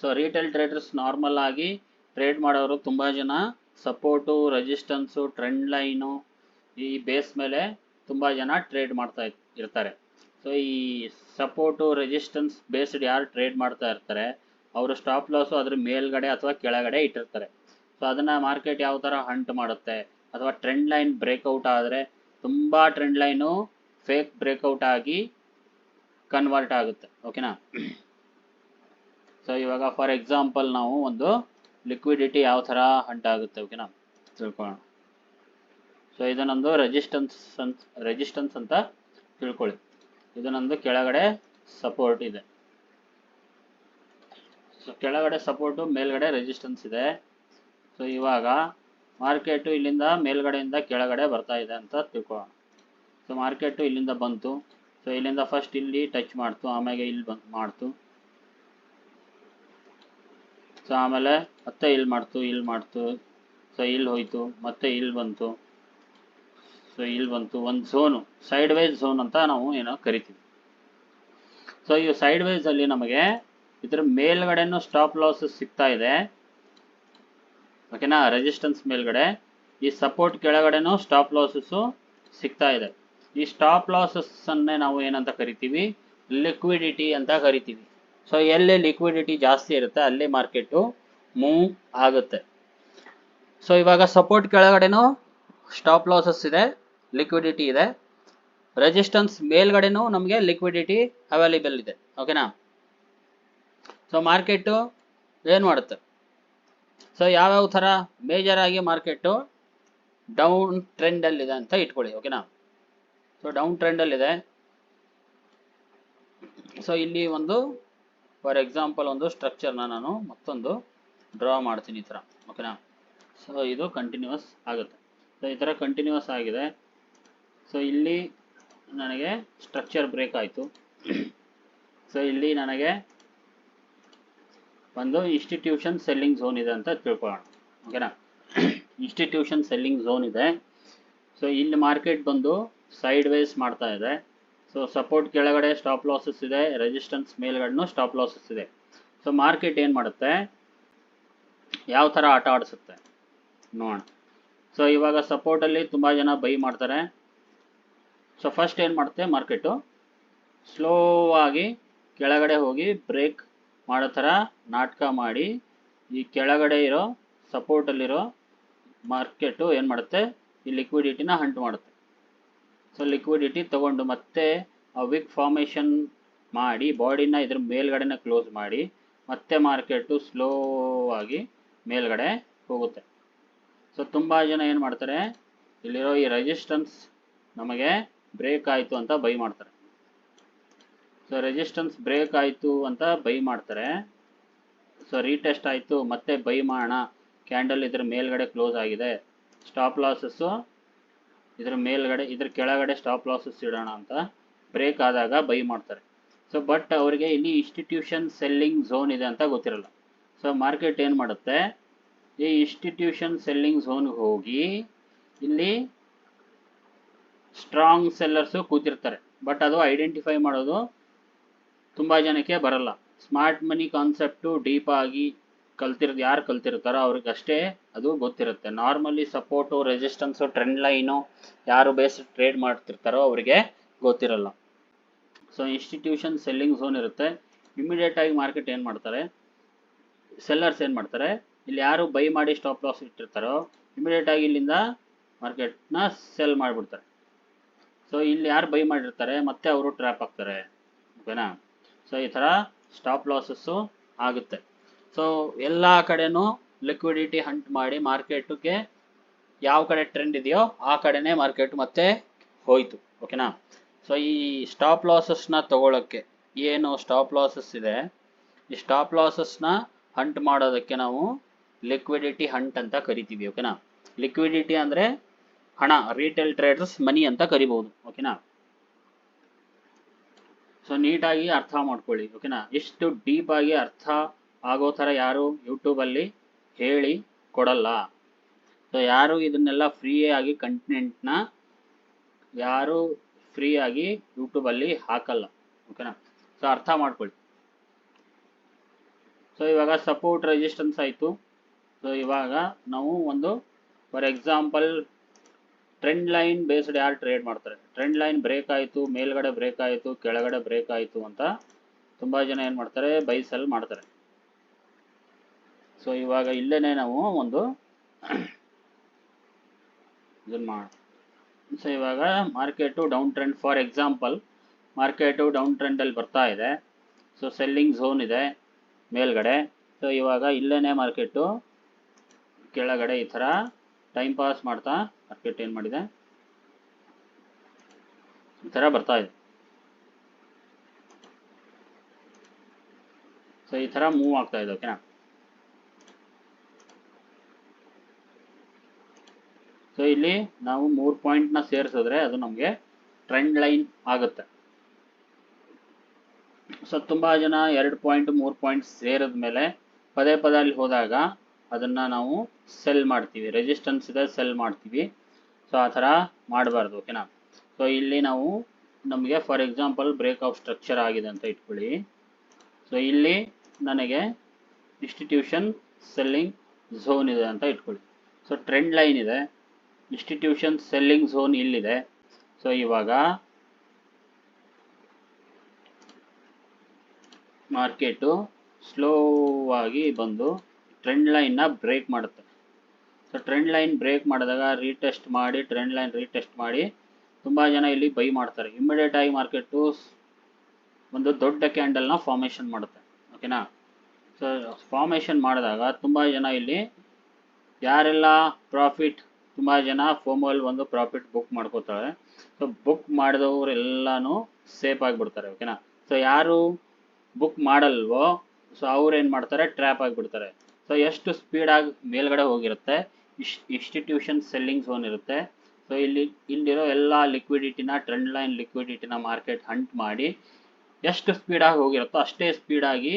ಸೊ ರಿಟೇಲ್ ಟ್ರೇಡರ್ಸ್ ನಾರ್ಮಲ್ ಆಗಿ ಟ್ರೇಡ್ ಮಾಡೋರು ತುಂಬ ಜನ ಸಪೋರ್ಟು, ರೆಸಿಸ್ಟೆನ್ಸು, ಟ್ರೆಂಡ್ ಲೈನು ಈ ಬೇಸ್ ಮೇಲೆ ತುಂಬ ಜನ ಟ್ರೇಡ್ ಮಾಡ್ತಾ ಇರ್ತಾರೆ. ಸೊ ಈ ಸಪೋರ್ಟು, ರೆಸಿಸ್ಟೆನ್ಸ್ ಬೇಸ್ಡ್ ಯಾರು ಟ್ರೇಡ್ ಮಾಡ್ತಾ ಇರ್ತಾರೆ ಅವರು ಸ್ಟಾಪ್ ಲಾಸು ಅದ್ರ ಮೇಲ್ಗಡೆ ಅಥವಾ ಕೆಳಗಡೆ ಇಟ್ಟಿರ್ತಾರೆ. ಸೊ ಅದನ್ನು ಮಾರ್ಕೆಟ್ ಯಾವ ಥರ ಹಂಟ್ ಮಾಡುತ್ತೆ, ಅಥವಾ ಟ್ರೆಂಡ್ ಲೈನ್ ಬ್ರೇಕ್ಔಟ್ ಆದರೆ ತುಂಬ ಟ್ರೆಂಡ್ ಲೈನು ಫೇಕ್ ಬ್ರೇಕ್ಔಟ್ ಆಗಿ ಕನ್ವರ್ಟ್ ಆಗುತ್ತೆ. ಓಕೆನಾ. ಸೊ ಇವಾಗ ಫಾರ್ ಎಕ್ಸಾಂಪಲ್ ನಾವು ಒಂದು ಲಿಕ್ವಿಡಿಟಿ ಯಾವ ಥರ ಹಂಟ್ ಆಗುತ್ತೆ ಓಕೆನಾ ತಿಳ್ಕೊಳ್ಳೋಣ. ಸೊ ಇದು ನಂದು ರೆಸಿಸ್ಟೆನ್ಸ್ ಅಂತ ತಿಳ್ಕೊಳ್ಳಿ. ಇದು ನಂದು ಕೆಳಗಡೆ ಸಪೋರ್ಟ್ ಇದೆ. ಸೊ ಕೆಳಗಡೆ ಸಪೋರ್ಟು, ಮೇಲ್ಗಡೆ ರೆಸಿಸ್ಟೆನ್ಸ್ ಇದೆ. ಸೊ ಇವಾಗ ಮಾರ್ಕೆಟು ಇಲ್ಲಿಂದ ಮೇಲ್ಗಡೆಯಿಂದ ಕೆಳಗಡೆ ಬರ್ತಾ ಇದೆ ಅಂತ ತಿಳ್ಕೊಳ್ಳೋಣ. ಸೊ ಮಾರ್ಕೆಟು ಇಲ್ಲಿಂದ ಬಂತು. ಸೊ ಇಲ್ಲಿಂದ ಫಸ್ಟ್ ಇಲ್ಲಿ ಟಚ್ ಮಾಡ್ತು, ಆಮೇಲೆ ಇಲ್ಲಿ ಮಾಡ್ತು. ಸೊ ಆಮೇಲೆ ಮತ್ತೆ ಇಲ್ಲಿ ಮಾಡ್ತು. ಸೊ ಇಲ್ಲಿ ಹೋಯ್ತು, ಮತ್ತೆ ಇಲ್ಲಿ ಬಂತು. ಸೊ ಇಲ್ಲಿ ಬಂತು ಒಂದು ಝೋನು, ಸೈಡ್ ವೈಸ್ ಝೋನ್ ಅಂತ ನಾವು ಏನೋ ಕರಿತೀವಿ. ಸೊ ಈ ಸೈಡ್ ವೈಸ್ ಅಲ್ಲಿ ನಮಗೆ ಇದ್ರ ಮೇಲ್ಗಡೆನೂ ಸ್ಟಾಪ್ ಲಾಸಸ್ ಸಿಗ್ತಾ ಇದೆ. ಓಕೆನಾ. ರೆಸಿಸ್ಟೆನ್ಸ್ ಮೇಲ್ಗಡೆ, ಈ ಸಪೋರ್ಟ್ ಕೆಳಗಡೆನೂ ಸ್ಟಾಪ್ ಲಾಸಸ್ಸು ಸಿಗ್ತಾ ಇದೆ. ಈ ಸ್ಟಾಪ್ ಲಾಸಸ್ ಅನ್ನೇ ನಾವು ಏನಂತ ಕರಿತೀವಿ? ಲಿಕ್ವಿಡಿಟಿ ಅಂತ ಕರಿತೀವಿ. ಸೊ ಎಲ್ಲಿ ಲಿಕ್ವಿಡಿಟಿ ಜಾಸ್ತಿ ಇರುತ್ತೆ ಅಲ್ಲಿ ಮಾರ್ಕೆಟು ಮೂವ್ ಆಗುತ್ತೆ. ಸೊ ಇವಾಗ ಸಪೋರ್ಟ್ ಕೆಳಗಡೆನೂ ಸ್ಟಾಪ್ ಲಾಸಸ್ ಇದೆ, ಲಿಕ್ವಿಡಿಟಿ ಇದೆ. ರೆಸಿಸ್ಟೆನ್ಸ್ ಮೇಲ್ಗಡೆನೂ ನಮಗೆ ಲಿಕ್ವಿಡಿಟಿ ಅವೈಲೇಬಲ್ ಇದೆ. ಓಕೆನಾ. ಸೊ ಮಾರ್ಕೆಟು ಏನು ಮಾಡುತ್ತೆ? ಸೊ ಯಾವ್ಯಾವ ಥರ ಮೇಜರ್ ಆಗಿ ಮಾರ್ಕೆಟು ಡೌನ್ ಟ್ರೆಂಡಲ್ಲಿದೆ ಅಂತ ಇಟ್ಕೊಳ್ಳಿ. ಓಕೆನಾ. So down ಟ್ರೆಂಡಲ್ಲಿದೆ. ಸೊ ಇಲ್ಲಿ ಒಂದು ಫಾರ್ ಎಕ್ಸಾಂಪಲ್ ಒಂದು ಸ್ಟ್ರಕ್ಚರ್ನ ನಾನು ಮತ್ತೊಂದು ಡ್ರಾ ಮಾಡ್ತೀನಿ ಈ ಥರ. ಓಕೆನಾ. ಸೊ ಇದು ಕಂಟಿನ್ಯೂಸ್ ಆಗುತ್ತೆ. ಸೊ ಈ ಥರ ಕಂಟಿನ್ಯೂಸ್ ಆಗಿದೆ. ಸೊ ಇಲ್ಲಿ ನನಗೆ ಸ್ಟ್ರಕ್ಚರ್ ಬ್ರೇಕ್ ಆಯಿತು. ಸೊ ಇಲ್ಲಿ ನನಗೆ ಒಂದು ಇನ್ಸ್ಟಿಟ್ಯೂಷನ್ ಸೆಲ್ಲಿಂಗ್ ಝೋನ್ ಇದೆ ಅಂತ ತಿಳ್ಕೊಳ್ಳೋಣ. ಓಕೆನಾ. ಇನ್ಸ್ಟಿಟ್ಯೂಷನ್ ಸೆಲ್ಲಿಂಗ್ ಝೋನ್ ಇದೆ. ಸೊ ಇಲ್ಲಿ ಮಾರ್ಕೆಟ್ ಬಂದು ಸೈಡ್ ವೇಸ್ ಮಾಡ್ತಾ ಇದೆ. ಸೊ ಸಪೋರ್ಟ್ ಕೆಳಗಡೆ ಸ್ಟಾಪ್ ಲಾಸಸ್ ಇದೆ, ರೆಸಿಸ್ಟೆನ್ಸ್ ಮೇಲ್ಗಡೆನೂ ಸ್ಟಾಪ್ ಲಾಸಸ್ ಇದೆ. ಸೊ ಮಾರ್ಕೆಟ್ ಏನು ಮಾಡುತ್ತೆ, ಯಾವ ಥರ ಆಟ ಆಡಿಸುತ್ತೆ ನೋಡೋಣ. ಸೊ ಇವಾಗ ಸಪೋರ್ಟಲ್ಲಿ ತುಂಬ ಜನ ಬೈ ಮಾಡ್ತಾರೆ. ಸೊ ಫಸ್ಟ್ ಏನು ಮಾಡುತ್ತೆ, ಮಾರ್ಕೆಟು ಸ್ಲೋ ಆಗಿ ಕೆಳಗಡೆ ಹೋಗಿ ಬ್ರೇಕ್ ಮಾಡೋ ಥರ ನಾಟಕ ಮಾಡಿ ಈ ಕೆಳಗಡೆ ಇರೋ ಸಪೋರ್ಟಲ್ಲಿರೋ ಮಾರ್ಕೆಟು ಏನು ಮಾಡುತ್ತೆ, ಈ ಲಿಕ್ವಿಡಿಟಿನ ಹಂಟ್ ಮಾಡುತ್ತೆ. ಸೊ ಲಿಕ್ವಿಡಿಟಿ ತಗೊಂಡು ಮತ್ತೆ ಆ ವಿಕ್ ಫಾರ್ಮೇಷನ್ ಮಾಡಿ ಬಾಡಿನ ಇದ್ರ ಮೇಲ್ಗಡೆನ ಕ್ಲೋಸ್ ಮಾಡಿ ಮತ್ತೆ ಮಾರ್ಕೆಟು ಸ್ಲೋ ಆಗಿ ಮೇಲ್ಗಡೆ ಹೋಗುತ್ತೆ. ಸೊ ತುಂಬ ಜನ ಏನು ಮಾಡ್ತಾರೆ, ಇಲ್ಲಿರೋ ಈ ರೆಸಿಸ್ಟೆನ್ಸ್ ನಮಗೆ ಬ್ರೇಕ್ ಆಯಿತು ಅಂತ ಬೈ ಮಾಡ್ತಾರೆ. ಸೊ ರೆಸಿಸ್ಟೆನ್ಸ್ ಬ್ರೇಕ್ ಆಯಿತು ಅಂತ ಬೈ ಮಾಡ್ತಾರೆ. ಸೊ ರೀಟೆಸ್ಟ್ ಆಯಿತು, ಮತ್ತೆ ಬೈ ಮಾಡೋಣ, ಕ್ಯಾಂಡಲ್ ಇದ್ರ ಮೇಲ್ಗಡೆ ಕ್ಲೋಸ್ ಆಗಿದೆ, ಸ್ಟಾಪ್ ಲಾಸಸ್ಸು ಇದ್ರ ಮೇಲ್ಗಡೆ ಇದ್ರ ಕೆಳಗಡೆ ಸ್ಟಾಪ್ ಲಾಸಸ್ ಇಡೋಣ ಅಂತ ಬ್ರೇಕ್ ಆದಾಗ ಬೈ ಮಾಡ್ತಾರೆ. ಸೊ ಬಟ್ ಅವರಿಗೆ ಇಲ್ಲಿ ಇನ್ಸ್ಟಿಟ್ಯೂಷನ್ ಸೆಲ್ಲಿಂಗ್ ಝೋನ್ ಇದೆ ಅಂತ ಗೊತ್ತಿರಲ್ಲ. ಸೊ ಮಾರ್ಕೆಟ್ ಏನು ಮಾಡುತ್ತೆ, ಈ ಇನ್ಸ್ಟಿಟ್ಯೂಷನ್ ಸೆಲ್ಲಿಂಗ್ ಝೋನ್ಗೆ ಹೋಗಿ ಇಲ್ಲಿ ಸ್ಟ್ರಾಂಗ್ ಸೆಲ್ಲರ್ಸು ಕೂತಿರ್ತಾರೆ. ಬಟ್ ಅದು ಐಡೆಂಟಿಫೈ ಮಾಡೋದು ತುಂಬ ಜನಕ್ಕೆ ಬರಲ್ಲ. ಸ್ಮಾರ್ಟ್ ಮನಿ ಕಾನ್ಸೆಪ್ಟು ಡೀಪ್ ಆಗಿ ಯಾರು ಕಲ್ತಿರ್ತಾರೋ ಅವ್ರಿಗಷ್ಟೇ ಅದು ಗೊತ್ತಿರುತ್ತೆ. Normally support, resistance, trend line ಯಾರು ಬೇಸ್ ಟ್ರೇಡ್ ಮಾಡ್ತಿರ್ತಾರೋ ಅವರಿಗೆ ಗೊತ್ತಿರಲ್ಲ. ಸೊ ಇನ್ಸ್ಟಿಟ್ಯೂಷನ್ ಸೆಲ್ಲಿಂಗ್ ಝೋನ್ ಇರುತ್ತೆ. ಇಮಿಡಿಯೇಟ್ ಆಗಿ ಮಾರ್ಕೆಟ್ ಏನು ಮಾಡ್ತಾರೆ, ಸೆಲ್ಲರ್ಸ್ ಏನು ಮಾಡ್ತಾರೆ, ಇಲ್ಲಿ ಯಾರು ಬೈ ಮಾಡಿ ಸ್ಟಾಪ್ ಲಾಸ್ ಇಟ್ಟಿರ್ತಾರೋ ಇಮಿಡಿಯೇಟ್ ಆಗಿ ಇಲ್ಲಿಂದ ಮಾರ್ಕೆಟ್ನ ಸೆಲ್ ಮಾಡಿಬಿಡ್ತಾರೆ. ಸೊ ಇಲ್ಲಿ ಯಾರು ಬೈ ಮಾಡಿರ್ತಾರೆ ಮತ್ತೆ ಅವರು ಟ್ರ್ಯಾಪ್ ಆಗ್ತಾರೆ. ಓಕೆನಾ. ಸೊ ಈ ಥರ ಸ್ಟಾಪ್ ಲಾಸಸ್ಸು ಆಗುತ್ತೆ. ಸೊ ಎಲ್ಲ ಕಡೆನೂ ಲಿಕ್ವಿಡಿಟಿ ಹಂಟ್ ಮಾಡಿ ಮಾರ್ಕೆಟ್ಗೆ ಯಾವ ಕಡೆ ಟ್ರೆಂಡ್ ಇದೆಯೋ ಆ ಕಡೆನೇ ಮಾರ್ಕೆಟ್ ಮತ್ತೆ ಹೋಯ್ತು. ಓಕೆನಾ. ಸೊ ಈ ಸ್ಟಾಪ್ ಲಾಸಸ್ನ ತಗೊಳ್ಳೋಕ್ಕೆ ಏನು ಸ್ಟಾಪ್ ಲಾಸಸ್ ಇದೆ, ಈ ಸ್ಟಾಪ್ ಲಾಸಸ್ನ ಹಂಟ್ ಮಾಡೋದಕ್ಕೆ ನಾವು ಲಿಕ್ವಿಡಿಟಿ ಹಂಟ್ ಅಂತ ಕರಿತೀವಿ. ಓಕೆನಾ, ಲಿಕ್ವಿಡಿಟಿ ಅಂದರೆ ಹಣ, ರಿಟೇಲ್ ಟ್ರೇಡರ್ಸ್ ಮನಿ ಅಂತ ಕರಿಬಹುದು. ಓಕೆನಾ, ಸೊ ನೀಟಾಗಿ ಅರ್ಥ ಮಾಡ್ಕೊಳ್ಳಿ. ಓಕೆನಾ, ಇಷ್ಟು ಡೀಪ್ ಆಗಿ ಅರ್ಥ ಆಗೋ ಥರ ಯಾರು ಯೂಟ್ಯೂಬಲ್ಲಿ ಹೇಳಿ ಕೊಡಲ್ಲ. ಸೊ ಯಾರು ಇದನ್ನೆಲ್ಲ ಫ್ರೀಯಾಗಿ ಕಂಟೆಂಟ್ನ ಯಾರು ಫ್ರೀಯಾಗಿ ಯೂಟ್ಯೂಬಲ್ಲಿ ಹಾಕಲ್ಲ. ಓಕೆನಾ, ಸೊ ಅರ್ಥ ಮಾಡ್ಕೊಳ್ಳಿ. ಸೊ ಇವಾಗ ಸಪೋರ್ಟ್ ರೆಸಿಸ್ಟೆನ್ಸ್ ಆಯಿತು. ಸೊ ಇವಾಗ ನಾವು ಒಂದು for example trend line based ಯಾರು ಟ್ರೇಡ್ ಮಾಡ್ತಾರೆ, ಟ್ರೆಂಡ್ ಲೈನ್ ಬ್ರೇಕ್ ಆಯಿತು, ಮೇಲ್ಗಡೆ ಬ್ರೇಕ್ ಆಯಿತು, ಕೆಳಗಡೆ ಬ್ರೇಕ್ ಆಯಿತು ಅಂತ ತುಂಬ ಜನ ಏನು ಮಾಡ್ತಾರೆ, ಬೈ ಸೆಲ್ ಮಾಡ್ತಾರೆ. ಸೊ ಇವಾಗ ಇಲ್ಲೇನೆ ನಾವು ಒಂದು ಇದನ್ನು ಮಾಡಿ. ಸೊ ಇವಾಗ market down trend, for example market down ಟ್ರೆಂಡಲ್ಲಿ ಬರ್ತಾ ಇದೆ. ಸೊ ಸೆಲ್ಲಿಂಗ್ ಝೋನ್ ಇದೆ ಮೇಲ್ಗಡೆ. ಸೊ ಇವಾಗ ಇಲ್ಲೇನೆ ಮಾರ್ಕೆಟು ಕೆಳಗಡೆ ಈ ಥರ ಟೈಮ್ ಪಾಸ್ ಮಾಡ್ತಾ ಮಾರ್ಕೆಟ್ ಏನು ಮಾಡಿದೆ, ಈ ಥರ ಬರ್ತಾ ಇದೆ. ಸೊ ಈ ಥರ ಮೂವ್ ಆಗ್ತಾ ಇದೆ. ಓಕೆನಾ, ಸೊ ಇಲ್ಲಿ ನಾವು 3 ಪಾಯಿಂಟ್ನ ಸೇರಿಸಿದ್ರೆ ಅದು ನಮಗೆ ಟ್ರೆಂಡ್ ಲೈನ್ ಆಗುತ್ತೆ. ಸೊ ತುಂಬ ಜನ 2 ಪಾಯಿಂಟ್ 3 ಪಾಯಿಂಟ್ ಸೇರಿದ ಮೇಲೆ ಪದೇ ಪದೇ ಅಲ್ಲಿ ಹೋದಾಗ ಅದನ್ನು ನಾವು ಸೆಲ್ ಮಾಡ್ತೀವಿ, ರೆಸಿಸ್ಟೆನ್ಸ್ ಇದೆ ಸೆಲ್ ಮಾಡ್ತೀವಿ. ಸೊ ಆ ಥರ ಮಾಡಬಾರ್ದು. ಓಕೆನಾ, ಸೊ ಇಲ್ಲಿ ನಾವು ನಮಗೆ ಫಾರ್ ಎಕ್ಸಾಂಪಲ್ ಬ್ರೇಕ್ಔಟ್ ಸ್ಟ್ರಕ್ಚರ್ ಆಗಿದೆ ಅಂತ ಇಟ್ಕೊಳ್ಳಿ. ಸೊ ಇಲ್ಲಿ ನನಗೆ ಇನ್ಸ್ಟಿಟ್ಯೂಷನ್ ಸೆಲ್ಲಿಂಗ್ ಝೋನ್ ಇದೆ ಅಂತ ಇಟ್ಕೊಳ್ಳಿ. ಸೊ ಟ್ರೆಂಡ್ ಲೈನ್ ಇದೆ, ಇನ್ಸ್ಟಿಟ್ಯೂಷನ್ ಸೆಲ್ಲಿಂಗ್ ಝೋನ್ ಇಲ್ಲಿದೆ. ಸೊ ಇವಾಗ ಮಾರ್ಕೆಟು ಸ್ಲೋ ಆಗಿ ಬಂದು ಟ್ರೆಂಡ್ ಲೈನ್ನ ಬ್ರೇಕ್ ಮಾಡುತ್ತೆ. ಸೊ ಟ್ರೆಂಡ್ ಲೈನ್ ಬ್ರೇಕ್ ಮಾಡಿದಾಗ ರೀಟೆಸ್ಟ್ ಮಾಡಿ, ಟ್ರೆಂಡ್ ಲೈನ್ ರೀಟೆಸ್ಟ್ ಮಾಡಿ ತುಂಬ ಜನ ಇಲ್ಲಿ ಬೈ ಮಾಡ್ತಾರೆ. ಇಮಿಡಿಯೇಟ್ ಆಗಿ ಮಾರ್ಕೆಟು ಒಂದು ದೊಡ್ಡ ಕ್ಯಾಂಡಲ್ನ ಫಾರ್ಮೇಷನ್ ಮಾಡುತ್ತೆ. ಓಕೆನಾ, ಸೊ ಫಾರ್ಮೇಷನ್ ಮಾಡಿದಾಗ ತುಂಬ ಜನ ಇಲ್ಲಿ ಯಾರೆಲ್ಲ ಪ್ರಾಫಿಟ್, ತುಂಬ ಜನ ಫೋಮೋಲ್ ಒಂದು ಪ್ರಾಫಿಟ್ ಬುಕ್ ಮಾಡ್ಕೋತಾರೆ. ಸೊ ಬುಕ್ ಮಾಡಿದವರೆಲ್ಲನೂ ಸೇಫ್ ಆಗಿಬಿಡ್ತಾರೆ. ಓಕೆನಾ, ಸೊ ಯಾರು ಬುಕ್ ಮಾಡಲ್ವೋ ಸೊ ಅವ್ರು ಏನು ಮಾಡ್ತಾರೆ, ಟ್ರ್ಯಾಪ್ ಆಗಿಬಿಡ್ತಾರೆ. ಸೊ ಎಷ್ಟು ಸ್ಪೀಡಾಗಿ ಮೇಲ್ಗಡೆ ಹೋಗಿರುತ್ತೆ, ಇನ್ಸ್ಟಿಟ್ಯೂಷನ್ ಸೆಲ್ಲಿಂಗ್ ಝೋನ್ ಇರುತ್ತೆ. ಸೊ ಇಲ್ಲಿರೋ ಎಲ್ಲ ಲಿಕ್ವಿಡಿಟಿನ, ಟ್ರೆಂಡ್ ಲೈನ್ ಲಿಕ್ವಿಡಿಟಿನ ಮಾರ್ಕೆಟ್ ಹಂಟ್ ಮಾಡಿ ಎಷ್ಟು ಸ್ಪೀಡಾಗಿ ಹೋಗಿರುತ್ತೋ ಅಷ್ಟೇ ಸ್ಪೀಡಾಗಿ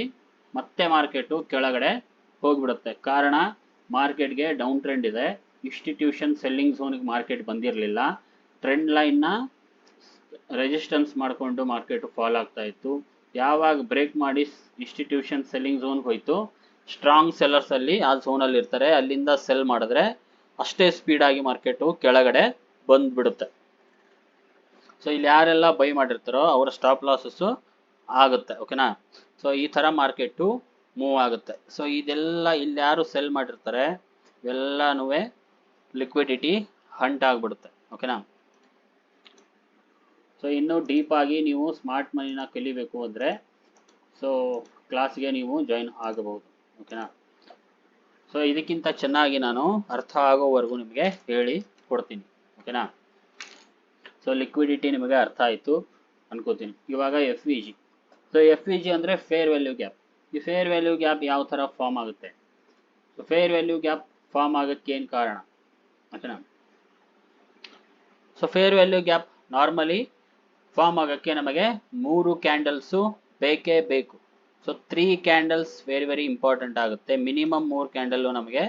ಮತ್ತೆ ಮಾರ್ಕೆಟು ಕೆಳಗಡೆ ಹೋಗಿಬಿಡುತ್ತೆ. ಕಾರಣ ಮಾರ್ಕೆಟ್ಗೆ ಡೌನ್ ಟ್ರೆಂಡ್ ಇದೆ, ಇನ್ಸ್ಟಿಟ್ಯೂಷನ್ ಸೆಲ್ಲಿಂಗ್ ಝೋನ್ಗೆ ಮಾರ್ಕೆಟ್ ಬಂದಿರಲಿಲ್ಲ, ಟ್ರೆಂಡ್ ಲೈನ್ನ ರೆಸಿಸ್ಟೆನ್ಸ್ ಮಾಡಿಕೊಂಡು ಮಾರ್ಕೆಟು ಫಾಲ್ ಆಗ್ತಾ ಇತ್ತು. ಯಾವಾಗ ಬ್ರೇಕ್ ಮಾಡಿ ಇನ್ಸ್ಟಿಟ್ಯೂಷನ್ ಸೆಲ್ಲಿಂಗ್ ಝೋನ್ಗೆ ಹೋಯ್ತು, ಸ್ಟ್ರಾಂಗ್ ಸೆಲ್ಲರ್ಸ್ ಅಲ್ಲಿ ಆ ಝೋನಲ್ಲಿ ಇರ್ತಾರೆ, ಅಲ್ಲಿಂದ ಸೆಲ್ ಮಾಡಿದ್ರೆ ಅಷ್ಟೇ ಸ್ಪೀಡಾಗಿ ಮಾರ್ಕೆಟು ಕೆಳಗಡೆ ಬಂದ್ಬಿಡುತ್ತೆ. ಸೊ ಇಲ್ಲಿ ಯಾರೆಲ್ಲ ಬೈ ಮಾಡಿರ್ತಾರೋ ಅವರ ಸ್ಟಾಪ್ ಲಾಸಸ್ಸು ಆಗುತ್ತೆ. ಓಕೆನಾ, ಸೊ ಈ ಥರ ಮಾರ್ಕೆಟು ಮೂವ್ ಆಗುತ್ತೆ. ಸೊ ಇದೆಲ್ಲ ಇಲ್ಲಿ ಯಾರು ಸೆಲ್ ಮಾಡಿರ್ತಾರೆ ಇವೆಲ್ಲನೂ ಲಿಕ್ವಿಡಿಟಿ ಹಂಟ್ ಆಗಿಬಿಡುತ್ತೆ. ಓಕೆನಾ, ಸೊ ಇನ್ನೂ ಡೀಪಾಗಿ ನೀವು ಸ್ಮಾರ್ಟ್ ಮನಿನ ಕಲಿಬೇಕು ಅಂದರೆ ಸೊ ಕ್ಲಾಸ್ಗೆ ನೀವು ಜಾಯಿನ್ ಆಗಬಹುದು. ಓಕೆನಾ, ಸೊ ಇದಕ್ಕಿಂತ ಚೆನ್ನಾಗಿ ನಾನು ಅರ್ಥ ಆಗೋವರೆಗೂ ನಿಮಗೆ ಹೇಳಿ ಕೊಡ್ತೀನಿ. ಓಕೆನಾ, ಸೊ ಲಿಕ್ವಿಡಿಟಿ ನಿಮಗೆ ಅರ್ಥ ಆಯಿತು ಅನ್ಕೋತೀನಿ. ಇವಾಗ F V G. So F V G ಅಂದರೆ ಫೇರ್ ವ್ಯಾಲ್ಯೂ ಗ್ಯಾಪ್. ಈ ಫೇರ್ ವ್ಯಾಲ್ಯೂ ಗ್ಯಾಪ್ ಯಾವ ಥರ ಫಾರ್ಮ್ ಆಗುತ್ತೆ, so fair value gap form ಆಗೋಕ್ಕೆ ಏನು ಕಾರಣ? ಓಕೆನಾ, so fair value gap normally form ಆಗೋಕ್ಕೆ ನಮಗೆ 3 ಕ್ಯಾಂಡಲ್ಸು ಬೇಕೇ ಬೇಕು. ಸೊ 3 ಕ್ಯಾಂಡಲ್ಸ್ ವೆರಿ ಇಂಪಾರ್ಟೆಂಟ್ ಆಗುತ್ತೆ. ಮಿನಿಮಮ್ 3 ಕ್ಯಾಂಡಲ್ಲು ನಮಗೆ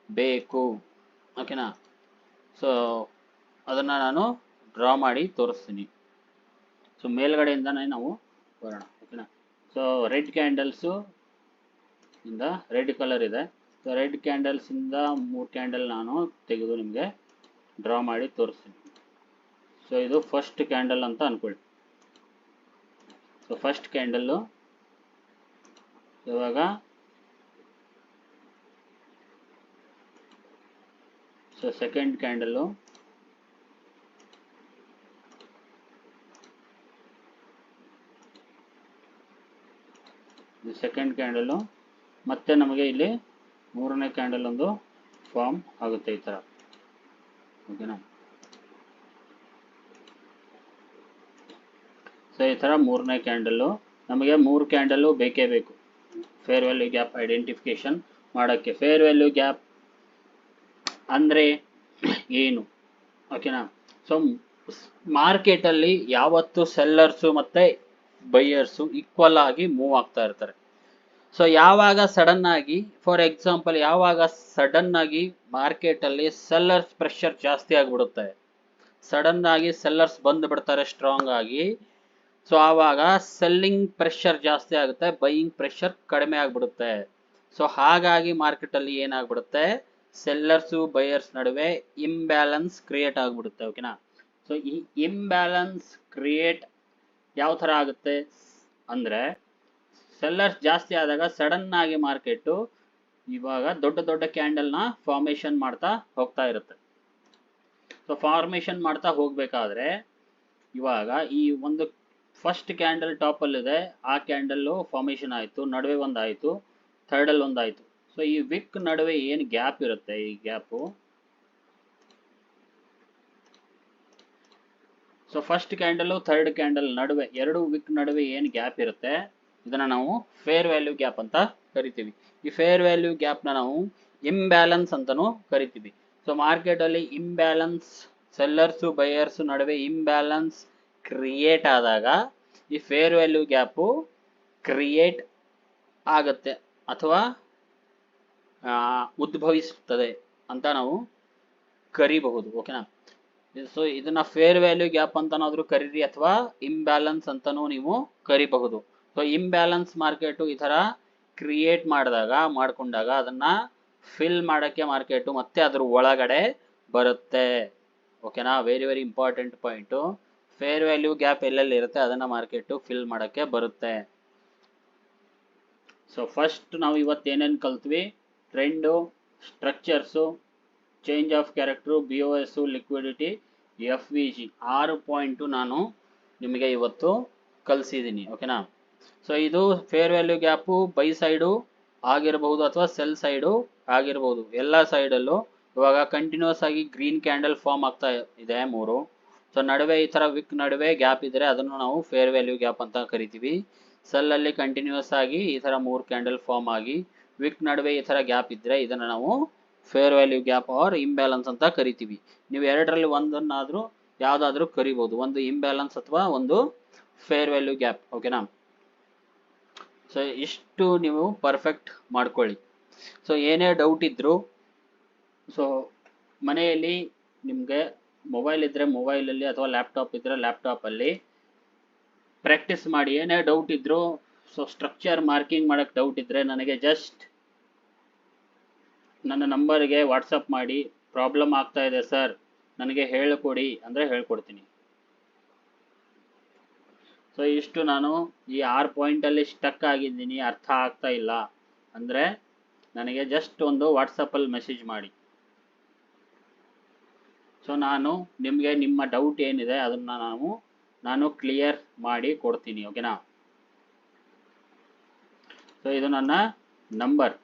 ಬೇಕು. ಓಕೆನಾ, ಸೊ ಅದನ್ನು ನಾನು ಡ್ರಾ ಮಾಡಿ ತೋರಿಸ್ತೀನಿ. ಸೊ ಮೇಲ್ಗಡೆಯಿಂದನೇ ನಾವು ಬರೋಣ. ಓಕೆನಾ, ಸೊ ರೆಡ್ ಕ್ಯಾಂಡಲ್ಸು ಇಂದ ರೆಡ್ ಕಲರ್ ಇದೆ. ಸೊ ರೆಡ್ ಕ್ಯಾಂಡಲ್ಸಿಂದ 3 ಕ್ಯಾಂಡಲ್ ನಾನು ತೆಗೆದು ನಿಮಗೆ ಡ್ರಾ ಮಾಡಿ ತೋರಿಸ್ತೀನಿ. ಸೊ ಇದು ಫಸ್ಟ್ ಕ್ಯಾಂಡಲ್ ಅಂತ ಅಂದ್ಕೊಳ್ಳಿ. ಸೊ ಫಸ್ಟ್ ಕ್ಯಾಂಡಲ್ಲು ಇವಾಗ so second candle, second candle, ಮತ್ತೆ ನಮಗೆ ಇಲ್ಲಿ 3ನೇ ಕ್ಯಾಂಡಲ್ ಒಂದು ಫಾರ್ಮ್ ಆಗುತ್ತೆ ಈ ಥರ. ಓಕೆನಾ, ಸೊ ಈ ಥರ 3ನೇ ಕ್ಯಾಂಡಲ್ಲು ನಮಗೆ 3 ಕ್ಯಾಂಡಲ್ಲು ಬೇಕೇ ಬೇಕು ಫೇರ್ ವ್ಯಾಲ್ಯೂ ಗ್ಯಾಪ್ ಐಡೆಂಟಿಫಿಕೇಶನ್ ಮಾಡೋಕ್ಕೆ. ಫೇರ್ ವ್ಯಾಲ್ಯೂ ಗ್ಯಾಪ್ ಅಂದರೆ ಏನು, ಓಕೆನಾ? ಸೊ ಮಾರ್ಕೆಟಲ್ಲಿ ಯಾವತ್ತು ಸೆಲ್ಲರ್ಸು ಮತ್ತು ಬೈಯರ್ಸು ಈಕ್ವಲ್ ಆಗಿ ಮೂವ್ ಆಗ್ತಾ ಇರ್ತಾರೆ. ಸೊ ಯಾವಾಗ ಸಡನ್ ಆಗಿ, ಫಾರ್ ಎಕ್ಸಾಂಪಲ್, ಯಾವಾಗ ಸಡನ್ ಆಗಿ ಮಾರ್ಕೆಟಲ್ಲಿ ಸೆಲ್ಲರ್ಸ್ ಪ್ರೆಷರ್ ಜಾಸ್ತಿ ಆಗಿಬಿಡುತ್ತೆ, ಸಡನ್ ಆಗಿ ಸೆಲ್ಲರ್ಸ್ ಬಂದು ಬಿಡ್ತಾರೆ ಸ್ಟ್ರಾಂಗ್ ಆಗಿ, ಸೊ ಆವಾಗ ಸೆಲ್ಲಿಂಗ್ ಪ್ರೆಷರ್ ಜಾಸ್ತಿ ಆಗುತ್ತೆ, ಬೈಯಿಂಗ್ ಪ್ರೆಷರ್ ಕಡಿಮೆ ಆಗಿಬಿಡುತ್ತೆ. ಸೊ ಹಾಗಾಗಿ ಮಾರ್ಕೆಟಲ್ಲಿ ಏನಾಗ್ಬಿಡುತ್ತೆ, ಸೆಲ್ಲರ್ಸು ಬೈಯರ್ಸ್ ನಡುವೆ ಇಂಬ್ಯಾಲೆನ್ಸ್ ಕ್ರಿಯೇಟ್ ಆಗಿಬಿಡುತ್ತೆ, ಓಕೆನಾ? ಸೊ ಈ ಇಂಬ್ಯಾಲೆನ್ಸ್ ಕ್ರಿಯೇಟ್ ಯಾವ ಥರ ಆಗುತ್ತೆ ಅಂದರೆ, ಸೆಲ್ಲರ್ಸ್ ಜಾಸ್ತಿ ಆದಾಗ ಸಡನ್ ಆಗಿ ಮಾರ್ಕೆಟು ಇವಾಗ ದೊಡ್ಡ ದೊಡ್ಡ ಕ್ಯಾಂಡಲ್ನ ಫಾರ್ಮೇಷನ್ ಮಾಡ್ತಾ ಹೋಗ್ತಾ ಇರುತ್ತೆ. ಸೊ ಫಾರ್ಮೇಷನ್ ಮಾಡ್ತಾ ಹೋಗಬೇಕಾದ್ರೆ ಇವಾಗ ಈ ಒಂದು ಫಸ್ಟ್ ಕ್ಯಾಂಡಲ್ ಟಾಪಲ್ಲಿದೆ, ಆ ಕ್ಯಾಂಡಲ್ಲು ಫಾರ್ಮೇಷನ್ ಆಯಿತು, ನಡುವೆ ಒಂದಾಯಿತು, ಥರ್ಡಲ್ಲಿ ಒಂದಾಯಿತು. ಸೊ ಈ ವಿಕ್ ನಡುವೆ ಏನು ಗ್ಯಾಪ್ ಇರುತ್ತೆ, ಈ gap, so first candle third candle ನಡುವೆ, ಎರಡು ವಿಕ್ ನಡುವೆ ಏನು ಗ್ಯಾಪ್ ಇರುತ್ತೆ, ಇದನ್ನು ನಾವು ಫೇರ್ ವ್ಯಾಲ್ಯೂ ಗ್ಯಾಪ್ ಅಂತ ಕರಿತೀವಿ. ಈ ಫೇರ್ ವ್ಯಾಲ್ಯೂ ಗ್ಯಾಪ್ನ ನಾವು ಇಂಬ್ಯಾಲೆನ್ಸ್ ಅಂತಲೂ ಕರಿತೀವಿ. ಸೊ ಮಾರ್ಕೆಟಲ್ಲಿ ಇಂಬ್ಯಾಲೆನ್ಸ್, ಸೆಲ್ಲರ್ಸು ಬೈಯರ್ಸು ನಡುವೆ ಇಂಬ್ಯಾಲೆನ್ಸ್ ಕ್ರಿಯೇಟ್ ಆದಾಗ ಈ ಫೇರ್ ವ್ಯಾಲ್ಯೂ ಗ್ಯಾಪು ಕ್ರಿಯೇಟ್ ಆಗುತ್ತೆ ಅಥವಾ ಉದ್ಭವಿಸುತ್ತದೆ ಅಂತ ನಾವು ಕರಿಬಹುದು, ಓಕೆನಾ? ಸೊ ಇದನ್ನ ಫೇರ್ ವ್ಯಾಲ್ಯೂ ಗ್ಯಾಪ್ ಅಂತನಾದ್ರೂ ಕರೀರಿ ಅಥವಾ ಇಂಬ್ಯಾಲೆನ್ಸ್ ಅಂತನೂ ನೀವು ಕರಿಬಹುದು. ಸೊ ಇಂಬ್ಯಾಲೆನ್ಸ್ ಮಾರ್ಕೆಟು ಈ ಥರ ಕ್ರಿಯೇಟ್ ಮಾಡ್ಕೊಂಡಾಗ ಅದನ್ನ ಫಿಲ್ ಮಾಡೋಕ್ಕೆ ಮಾರ್ಕೆಟು ಮತ್ತೆ ಅದ್ರ ಒಳಗಡೆ ಬರುತ್ತೆ, ಓಕೆನಾ? Very very important point. Fair value gap ಎಲ್ಲೆಲ್ಲಿ ಇರುತ್ತೆ ಅದನ್ನು ಮಾರ್ಕೆಟು ಫಿಲ್ ಮಾಡೋಕ್ಕೆ ಬರುತ್ತೆ. ಸೊ ಫಸ್ಟ್ ನಾವು ಇವತ್ತು ಏನೇನು ಕಲ್ತ್ವಿ, trend, structures, change of character, BOS, liquidity, FVG, 6 point ನಾನು ನಿಮಗೆ ಇವತ್ತು ಕಲಿಸಿದ್ದೀನಿ, ಓಕೆನಾ? ಸೊ ಇದು fair value gap buy side ಆಗಿರಬಹುದು ಅಥವಾ ಸೆಲ್ ಸೈಡು ಆಗಿರಬಹುದು, ಎಲ್ಲ ಸೈಡಲ್ಲೂ ಇವಾಗ ಕಂಟಿನ್ಯೂಸ್ ಆಗಿ ಗ್ರೀನ್ ಕ್ಯಾಂಡಲ್ ಫಾರ್ಮ್ ಆಗ್ತಾ ಇದೆ 3. ಸೊ ನಡುವೆ ಈ ಥರ ವಿಕ್ ನಡುವೆ ಗ್ಯಾಪ್ ಇದ್ದರೆ ಅದನ್ನು ನಾವು ಫೇರ್ ವ್ಯಾಲ್ಯೂ ಗ್ಯಾಪ್ ಅಂತ ಕರಿತೀವಿ. ಸೆಲ್ಲಲ್ಲಿ ಕಂಟಿನ್ಯೂಸ್ ಆಗಿ ಈ ಥರ 3 ಕ್ಯಾಂಡಲ್ ಫಾರ್ಮ್ ಆಗಿ ವಿಕ್ ನಡುವೆ ಈ ಥರ ಗ್ಯಾಪ್ ಇದ್ದರೆ ಇದನ್ನು ನಾವು fair value gap or imbalance ಅಂತ ಕರಿತೀವಿ. ನೀವು ಎರಡರಲ್ಲಿ ಒಂದನ್ನಾದರೂ ಯಾವುದಾದ್ರೂ ಕರಿಬೋದು, ಒಂದು ಇಂಬ್ಯಾಲೆನ್ಸ್ ಅಥವಾ ಒಂದು ಫೇರ್ ವ್ಯಾಲ್ಯೂ ಗ್ಯಾಪ್, ಓಕೆನಾ? ಸೊ ಇಷ್ಟು ನೀವು ಪರ್ಫೆಕ್ಟ್ ಮಾಡ್ಕೊಳ್ಳಿ. ಸೊ ಏನೇ ಡೌಟ್ ಇದ್ದರೂ, ಸೊ ಮನೆಯಲ್ಲಿ ನಿಮಗೆ ಮೊಬೈಲ್ ಇದ್ದರೆ ಮೊಬೈಲಲ್ಲಿ ಅಥವಾ ಲ್ಯಾಪ್ಟಾಪ್ ಇದ್ದರೆ ಲ್ಯಾಪ್ಟಾಪಲ್ಲಿ ಪ್ರಾಕ್ಟೀಸ್ ಮಾಡಿ. ಏನೇ ಡೌಟ್ ಇದ್ದರೂ, ಸೊ ಸ್ಟ್ರಕ್ಚರ್ ಮಾರ್ಕಿಂಗ್ ಮಾಡೋಕ್ಕೆ ಡೌಟ್ ಇದ್ದರೆ ನನಗೆ ಜಸ್ಟ್ ನನ್ನ ನಂಬರ್ಗೆ ವಾಟ್ಸಪ್ ಮಾಡಿ, ಪ್ರಾಬ್ಲಮ್ ಆಗ್ತಾ ಇದೆ ಸರ್ ನನಗೆ ಹೇಳಿಕೊಡಿ ಅಂದರೆ ಹೇಳ್ಕೊಡ್ತೀನಿ. ಸೊ ಇಷ್ಟು ನಾನು ಈ 6 ಪಾಯಿಂಟಲ್ಲಿ ಸ್ಟಕ್ ಆಗಿದ್ದೀನಿ, ಅರ್ಥ ಆಗ್ತಾ ಇಲ್ಲ ಅಂದರೆ ನನಗೆ ಜಸ್ಟ್ ಒಂದು ವಾಟ್ಸಪ್ಪಲ್ಲಿ ಮೆಸೇಜ್ ಮಾಡಿ. ಸೊ ನಾನು ನಿಮಗೆ ನಿಮ್ಮ ಡೌಟ್ ಏನಿದೆ ಅದನ್ನು ನಾನು ಕ್ಲಿಯರ್ ಮಾಡಿ ಕೊಡ್ತೀನಿ, ಓಕೆನಾ? ಸೊ ಇದು ನನ್ನ ನಂಬರ್,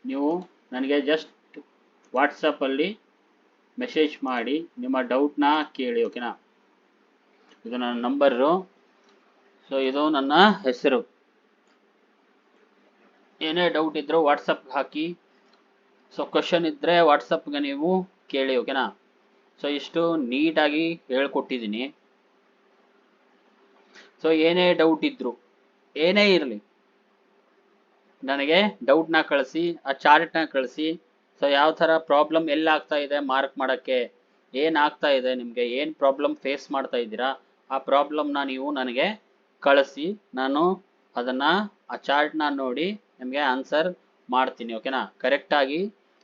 ನೀವು ನನಗೆ ಜಸ್ಟ್ ವಾಟ್ಸಪ್ಪಲ್ಲಿ ಮೆಸೇಜ್ ಮಾಡಿ ನಿಮ್ಮ ಡೌಟ್ನ ಕೇಳಿ, ಓಕೆನಾ? ಇದು ನನ್ನ ನಂಬರು, ಸೊ ಇದು ನನ್ನ ಹೆಸರು. ಏನೇ ಡೌಟ್ ಇದ್ದರೂ ವಾಟ್ಸಪ್ಗೆ ಹಾಕಿ. ಸೊ ಕ್ವಶನ್ ಇದ್ದರೆ ವಾಟ್ಸಪ್ಗೆ ನೀವು ಕೇಳಿ, ಓಕೆನಾ? ಸೊ ಇಷ್ಟು ನೀಟಾಗಿ ಹೇಳ್ಕೊಟ್ಟಿದ್ದೀನಿ. ಸೊ ಏನೇ ಡೌಟ್ ಇದ್ದರೂ, ಏನೇ ಇರಲಿ, ನನಗೆ ಡೌಟ್ನ ಕಳಿಸಿ, ಆ ಚಾರ್ಟ್ನ ಕಳಿಸಿ. ಸೊ ಯಾವ ಥರ ಪ್ರಾಬ್ಲಮ್ ಎಲ್ಲಾಗ್ತಾ ಇದೆ ಮಾರ್ಕ್ ಮಾಡೋಕ್ಕೆ, ಏನಾಗ್ತಾ ಇದೆ, ನಿಮಗೆ ಏನು ಪ್ರಾಬ್ಲಮ್ ಫೇಸ್ ಮಾಡ್ತಾ ಇದ್ದೀರಾ, ಆ ಪ್ರಾಬ್ಲಮ್ನ ನೀವು ನನಗೆ ಕಳಿಸಿ. ನಾನು ಅದನ್ನು ಆ ಚಾರ್ಟ್ನ ನೋಡಿ ನಿಮಗೆ ಆನ್ಸರ್ ಮಾಡ್ತೀನಿ, ಓಕೆನಾ? ಕರೆಕ್ಟಾಗಿ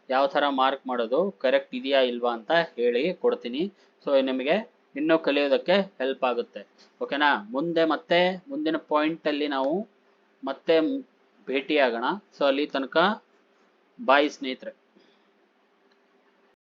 ಯಾವ ಥರ ಮಾರ್ಕ್ ಮಾಡೋದು, ಕರೆಕ್ಟ್ ಇದೆಯಾ ಇಲ್ವಾ ಅಂತ ಹೇಳಿ ಕೊಡ್ತೀನಿ. ಸೊ ನಿಮಗೆ ಇನ್ನೂ ಕಲಿಯೋದಕ್ಕೆ ಹೆಲ್ಪ್ ಆಗುತ್ತೆ, ಓಕೆನಾ? ಮುಂದಿನ ಪಾಯಿಂಟಲ್ಲಿ ನಾವು ಮತ್ತೆ ಭೇಟಿಯಾಗೋಣ. ಸೊ ಅಲ್ಲಿ ತನಕ ಬಾಯ್ ಸ್ನೇಹಿತರೆ.